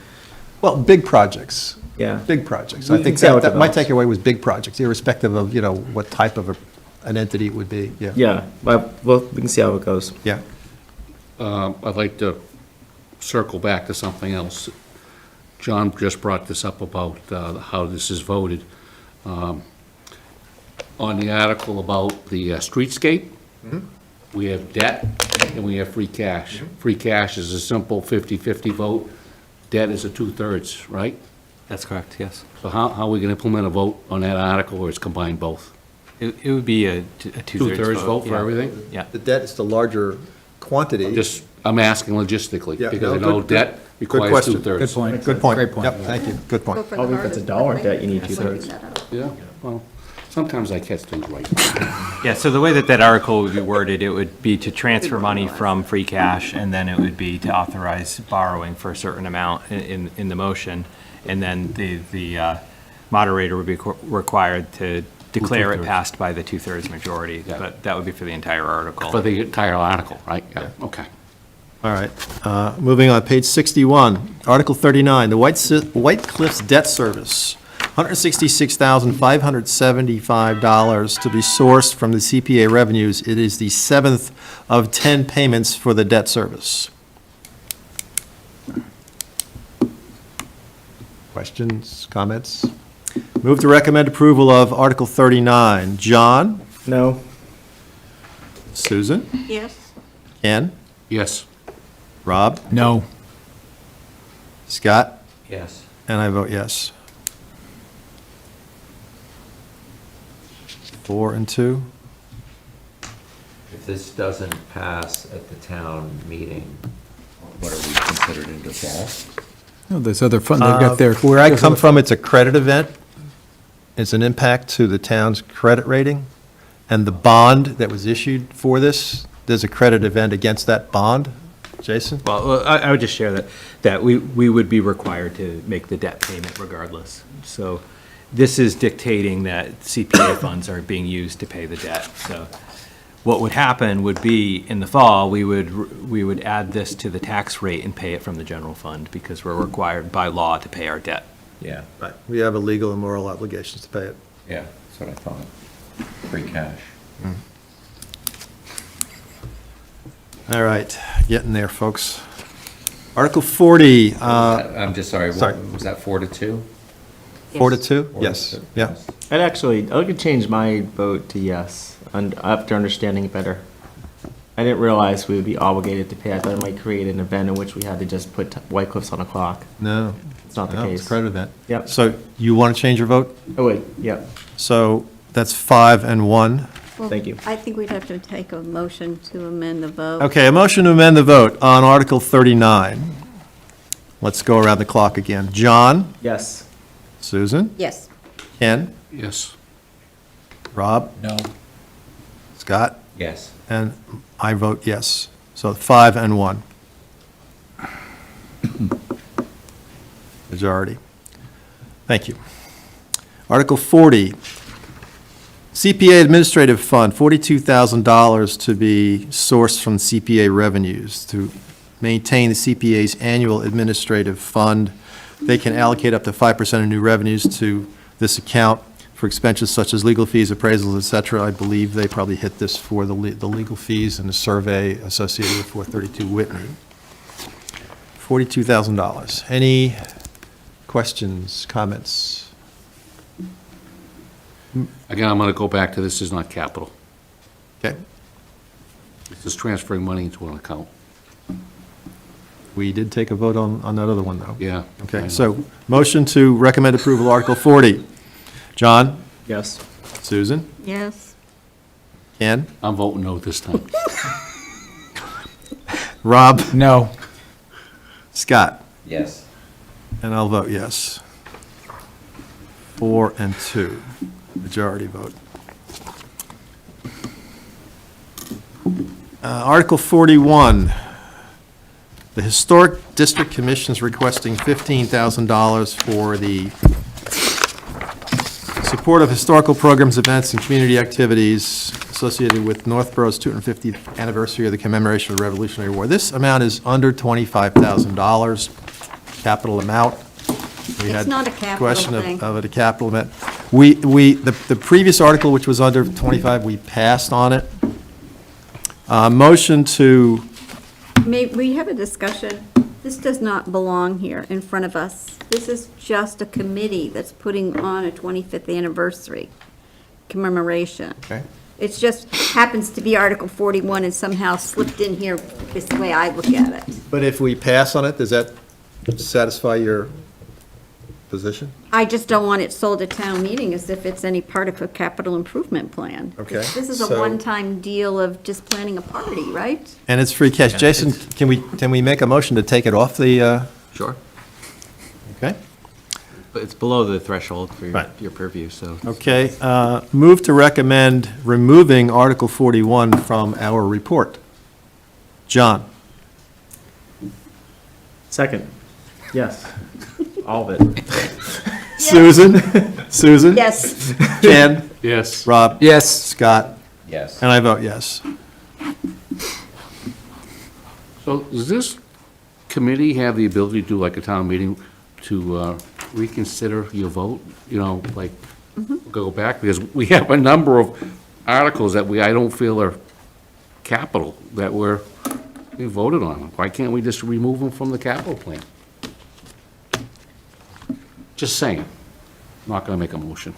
Well, big projects. yeah. Big projects. We I can think see how it that my develops. takeaway was big projects, irrespective of, what type of an entity it would be, yeah. Yeah, well, we can see how it goes. Yeah. I'd like to circle back to something else. John just brought this up about how this is voted. On the article about the streetscape, we have debt and we have free cash. Free cash is a simple 50-50 vote. Debt is a 2/3, right? That's correct, yes. So how are we going to implement a vote on that article where it's combined both? It would be a two-thirds vote. 2/3 vote for yeah. everything? Yeah. The debt is the larger quantity. I'm asking logistically, Yeah, because I no, know good- debt good requires question. 2/3. Good point. Good point. Great point. Yep, thank you, good point. Probably if it's a dollar debt, you need 2/3. Yeah, well, sometimes I catch things right. Yeah, so the way that article would be worded, it would be to transfer money from free cash, and then it would be to authorize borrowing for a certain amount in the motion. And then the moderator would be required to declare it 2/3. passed by the 2/3 majority. Yeah. But that would be for the entire article. For the entire article, right? Yeah, okay. All right, moving on, page 61, Article 39, the White Cliffs Debt Service, $166,575 to be sourced from the CPA revenues. It is the 7th of 10 payments for the debt service. Questions, comments? Move to recommend approval of Article 39. John? No? Susan? Yes. Ken? Yes. Rob? No. Yes. And I vote yes. 4 and 2. If this doesn't pass at the town meeting, what are we considered in default? No, there's other fun, they've got their. Where I come from, it's a credit event. It's an impact to the town's credit rating. And the bond that was issued for this, there's a credit event against that bond. Jason? Well, I would just share that we would be required to make the debt payment regardless. So this is dictating that CPA funds are being used to pay the debt. So what would happen would be, in the fall, we would add this to the tax rate and pay it from the general fund because we're required by law to pay our debt. Yeah, Right. We have a legal and moral obligations to pay it. yeah, that's what I thought. Free cash. All right, getting there, folks. Article 40, I'm just sorry, sorry. was that 4 to 2? 4 to 2? 4 to Yes, 2? yeah. I could change my vote to yes, after understanding it better. I didn't realize we would be obligated to pay. I thought it might create an event in which we had to just put White Cliffs on a clock. No. It's not the No, it's case. a credit event. Yep. So you want to change your vote? Oh, wait, yep, So that's 5 and 1. Well, Thank you. I think we'd have to take a motion to amend the vote. Okay, a motion to amend the vote on Article 39. Let's go around the clock again. John? yes. Susan? Yes. Ken? Yes. Rob? No. Scott? Yes. And I vote yes. So 5 and 1. Majority. Thank you. Article 40, CPA Administrative Fund, $42,000 to be sourced from CPA revenues to maintain the CPA's annual administrative fund. They can allocate up to 5% of new revenues to this account for expenses such as legal fees, appraisals, et cetera. I believe they probably hit this for the legal fees and the survey associated with 432 Whitney. $42,000. Any questions, comments? Again, I'm going to go back to this is not capital. Okay, This is transferring money into an account. we did take a vote on that other one, though. Yeah. I Okay, know. so motion to recommend approval, Article 40. John? Yes. Susan? Yes. Ken? I'm voting no this time. Rob? No. Scott? Yes. And I'll vote yes. 4 and 2, majority vote. Article 41, the Historic District Commission is requesting $15,000 for the support of historical programs, events, and community activities associated with Northborough's 250th anniversary of the commemoration of the Revolutionary War. This amount is under $25,000, capital amount. We It's had not a capital question thing. of it, a capital event. The previous article, which was under 25, we passed on it. Motion to, May we have a discussion? This does not belong here in front of us. This is just a committee that's putting on a 25th anniversary commemoration. okay, It just happens to be Article 41 and somehow slipped in here, is the way I look at it. but if we pass on it, does that satisfy your position? I just don't want it sold at town meeting as if it's any part of a capital improvement plan. Okay, This is a so- one-time deal of just planning a party, right? And it's free cash. Jason, can we make a motion to take it off the, Sure. okay? But it's below the threshold for Right. your purview, so. Okay, move to recommend removing Article 41 from our report. John? Second, yes. All of it. Susan? Susan? Yes. Ken? Yes. Rob? Yes. Scott? Yes. And I vote yes. So does this committee have the ability to do like a town meeting to reconsider your vote? You know, like, go back? Because we have a number of articles that I don't feel are capital, that we voted on. Why can't we just remove them from the capital plan? Just saying. Not gonna make a motion.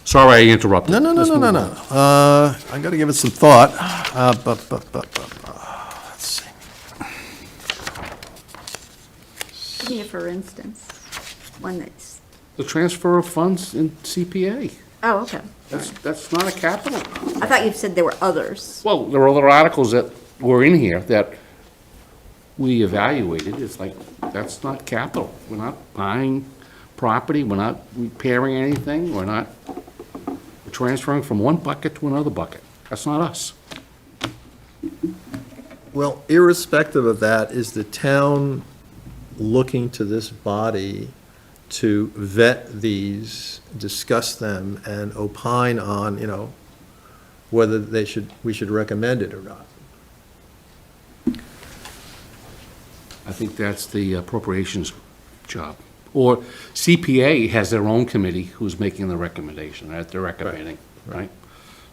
Sorry I interrupted. No, no, no, Let's no, no, move no. on. I gotta give it some thought. Let's see. Give me a for instance. one that's, The transfer of funds in CPA. oh, okay. That's not a capital. I thought you said there were others. Well, there are other articles that were in here that we evaluated. It's like, that's not capital. We're not buying property, we're not repairing anything, we're transferring from one bucket to another bucket. That's not us. Well, irrespective of that, is the town looking to this body to vet these, discuss them, and opine on, whether we should recommend it or not? I think that's the appropriations job. Or CPA has their own committee who's making the recommendation, that they're recommending, right?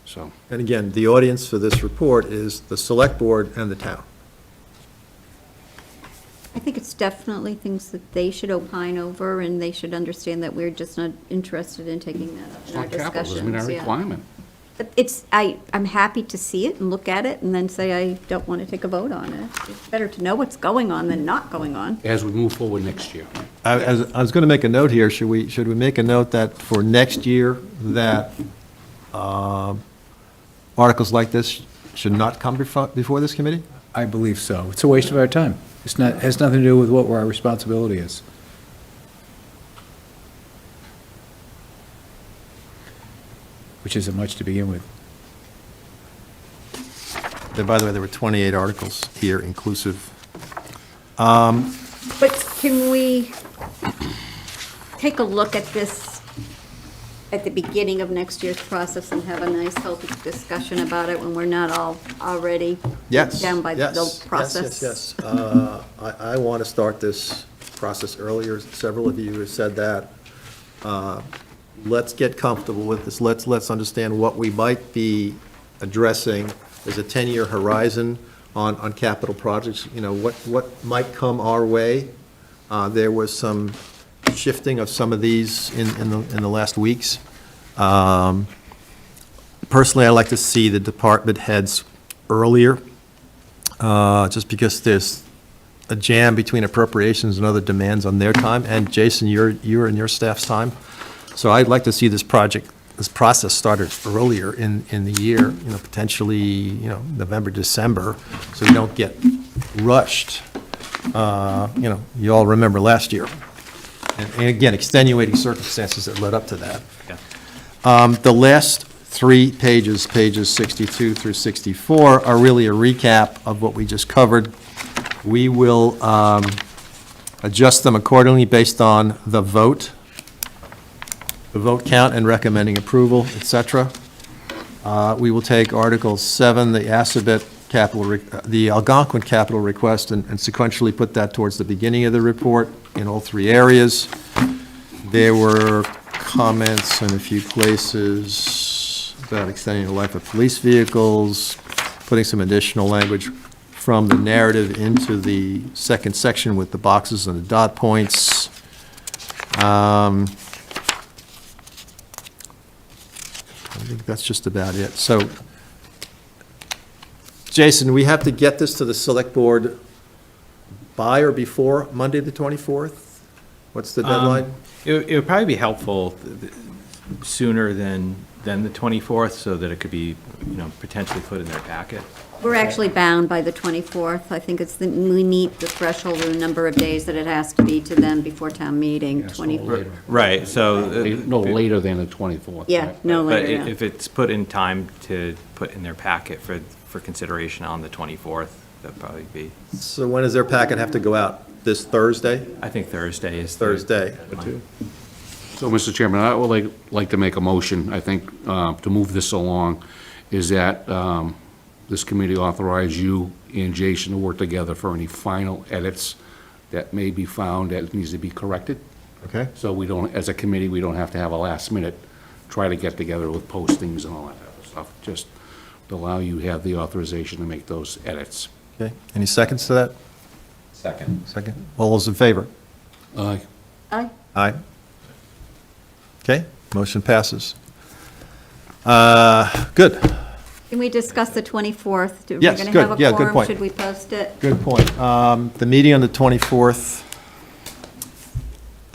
So, And again, the audience for this report is the select board and the town. I think it's definitely things that they should opine over, and they should understand that we're just not interested in taking that up it's in our not capital, doesn't mean discussions. a Yeah. requirement. But I'm happy to see it and look at it and then say I don't want to take a vote on it. It's better to know what's going on than not going on. As we move forward next year. I was going to make a note here, should we make a note that for next year, that articles like this should not come before this committee? I believe so. It's a waste of our time. Has nothing to do with what our responsibility is. Which isn't much to begin with. And by the way, there were 28 articles here inclusive. But can we take a look at this at the beginning of next year's process and have a nice, healthy discussion about it when we're not all already Yes. down by the yes, process? Yes. I want to start this process earlier. Several of you have said that. Let's get comfortable with this. Let's understand what we might be addressing. There's a 10-year horizon on capital projects. What might come our way. There was some shifting of some of these in the last weeks. Personally, I like to see the department heads earlier, just because there's a jam between appropriations and other demands on their time, and Jason, you're and your staff's time. So I'd like to see this process started earlier in the year, potentially, November, December, so you don't get rushed. You all remember last year. And again, extenuating circumstances that led up to that. The last 3 pages, pages 62 through 64, are really a recap of what we just covered. We will adjust them accordingly based on the vote count and recommending approval, et cetera. We will take Article 7, the Assabet the Algonquin capital request, and sequentially put that towards the beginning of the report in all 3 areas. There were comments in a few places about extending the life of police vehicles, putting some additional language from the narrative into the second section with the boxes and the dot points. I think that's just about it. So, Jason, we have to get this to the select board by or before Monday, the 24th? What's the deadline? It would probably be helpful sooner than the 24th, so that it could be, potentially put in their packet. We're actually bound by the 24th. I think we meet the threshold of the number of days that it has to be to them before town meeting, Yes, no 24th. later. Right, so. No later than the 24th. Yeah, right? no But later, yeah. if it's put in time to put in their packet for consideration on the 24th, that'd probably be, So when does their packet have to go out? This Thursday? I think Thursday is. Thursday. So, Mr. Chairman, I would like to make a motion, I think, to move this along, is that this committee authorize you and Jason to work together for any final edits that may be found that needs to be corrected. Okay. So we don't, as a committee, we don't have to have a last minute, try to get together with postings and all that other stuff. Just to allow you to have the authorization to make those edits. Okay. Any seconds to that? Second. Second. All those in favor? Aye. Aye. Aye. Okay, motion passes. Good, Can we discuss the 24th? We're Yes, gonna good. have a Yeah, good quorum. point. Should we post it? good point. The meeting on the 24th,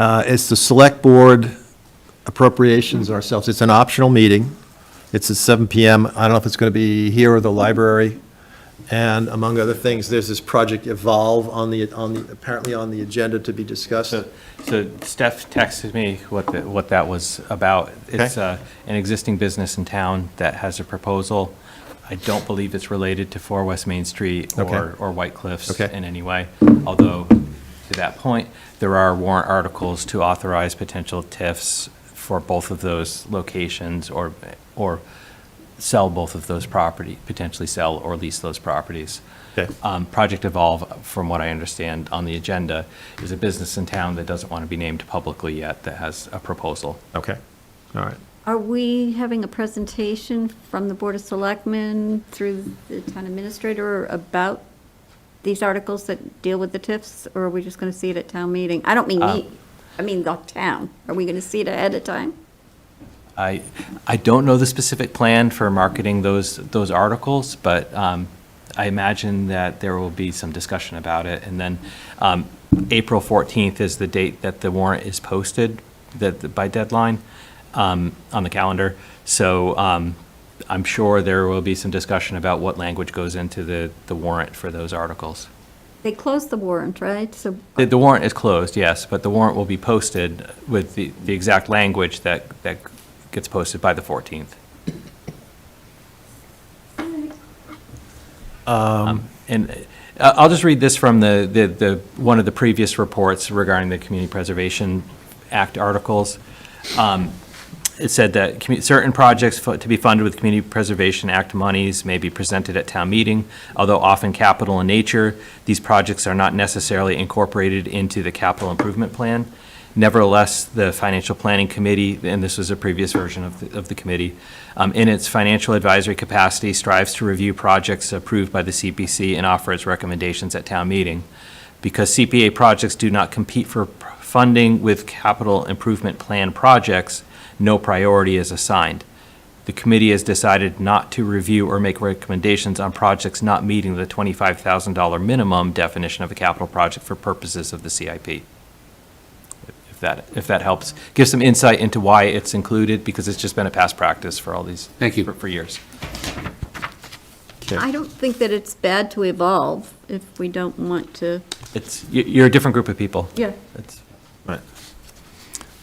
It's the select board appropriations ourselves. It's an optional meeting. It's at 7 PM. I don't know if it's going to be here or the library. And among other things, there's this Project Evolve apparently on the agenda to be discussed. So Steph texted me what that was about. It's Okay. an existing business in town that has a proposal. I don't believe it's related to 4 West Main Street Okay. or White Cliffs Okay. in any way, although, to that point, there are warrant articles to authorize potential TIFs for both of those locations or sell both of those property, potentially sell or lease those properties. Okay. Project Evolve, from what I understand on the agenda, is a business in town that doesn't want to be named publicly yet that has a proposal. Okay, all right. Are we having a presentation from the Board of Selectmen through the town administrator about these articles that deal with the TIFs, or are we just going to see it at town meeting? I don't mean me, I mean the town. Are we going to see it ahead of time? I don't know the specific plan for marketing those articles, but I imagine that there will be some discussion about it. And then April 14th is the date that the warrant is posted by deadline on the calendar. So I'm sure there will be some discussion about what language goes into the warrant for those articles. They closed the warrant, right? So The warrant is closed, yes, but the warrant will be posted with the exact language that gets posted by the 14th. And I'll just read this from the one of the previous reports regarding the Community Preservation Act articles. It said that certain projects to be funded with Community Preservation Act monies may be presented at town meeting. Although often capital in nature, these projects are not necessarily incorporated into the capital improvement plan. Nevertheless, the Financial Planning Committee, and this was a previous version of the committee, in its financial advisory capacity, strives to review projects approved by the CPC and offer its recommendations at town meeting. Because CPA projects do not compete for funding with capital improvement plan projects, no priority is assigned. The committee has decided not to review or make recommendations on projects not meeting the $25,000 minimum definition of a capital project for purposes of the CIP. If that helps, give some insight into why it's included, because it's just been a past practice for all these. Thank you. For years. Okay. I don't think that it's bad to evolve if we don't want to. You're a different group of people. Yeah. It's- Right.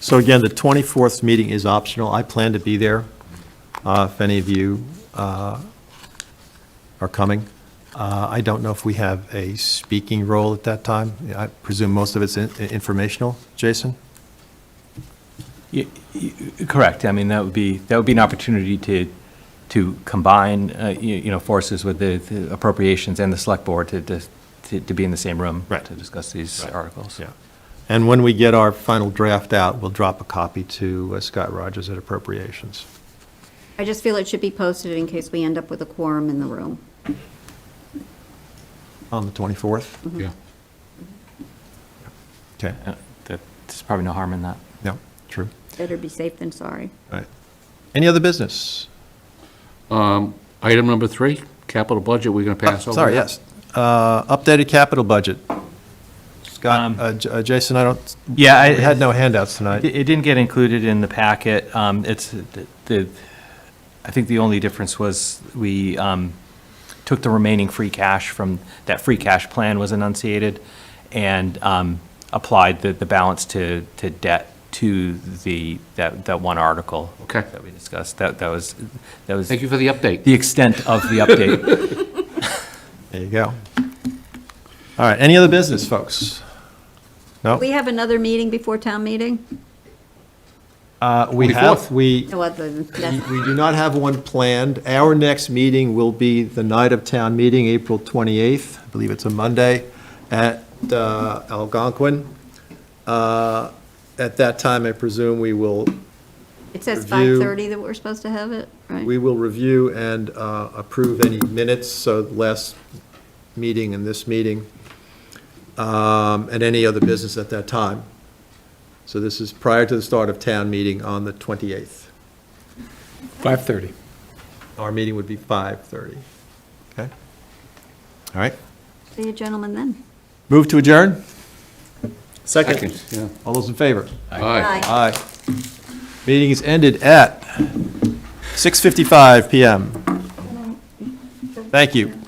So again, the 24th meeting is optional. I plan to be there if any of you are coming. I don't know if we have a speaking role at that time. I presume most of it's informational. Jason? Correct. I mean, that would be an opportunity to combine, forces with the appropriations and the select board to be in the same room. Right. To discuss these articles. Yeah. And when we get our final draft out, we'll drop a copy to Scott Rogers at Appropriations. I just feel it should be posted in case we end up with a quorum in the room. On the 24th? Yeah. Okay. There's probably no harm in that. Yeah, true. Better be safe than sorry. Right. Any other business? Item number 3, capital budget, we're going to pass over. Sorry, that? yes. Updated capital budget. Scott, Jason, I had no handouts tonight. It didn't get included in the packet. I think the only difference was we took the remaining free cash from, that free cash plan was enunciated, and applied the balance to debt to that one article. Okay. That we discussed. That was Thank you for the update. the extent of the update. There you go. All right, any other business, folks? No? We have another meeting before town meeting? We 24th. No other than that. We do not have one planned. Our next meeting will be the night of town meeting, April 28th. I believe it's a Monday, at Algonquin. At that time, I presume we will It says Review. 5:30 that we're supposed to have it, right? We will review and approve any minutes, so the last meeting and this meeting, and any other business at that time. So this is prior to the start of town meeting on the 28th. 5:30. Our meeting would be 5:30. Okay? All right. See you gentlemen then. Move to adjourn? Second. Yeah. All those in favor? Aye. Aye. Meeting is ended at 6:55 PM. Thank you.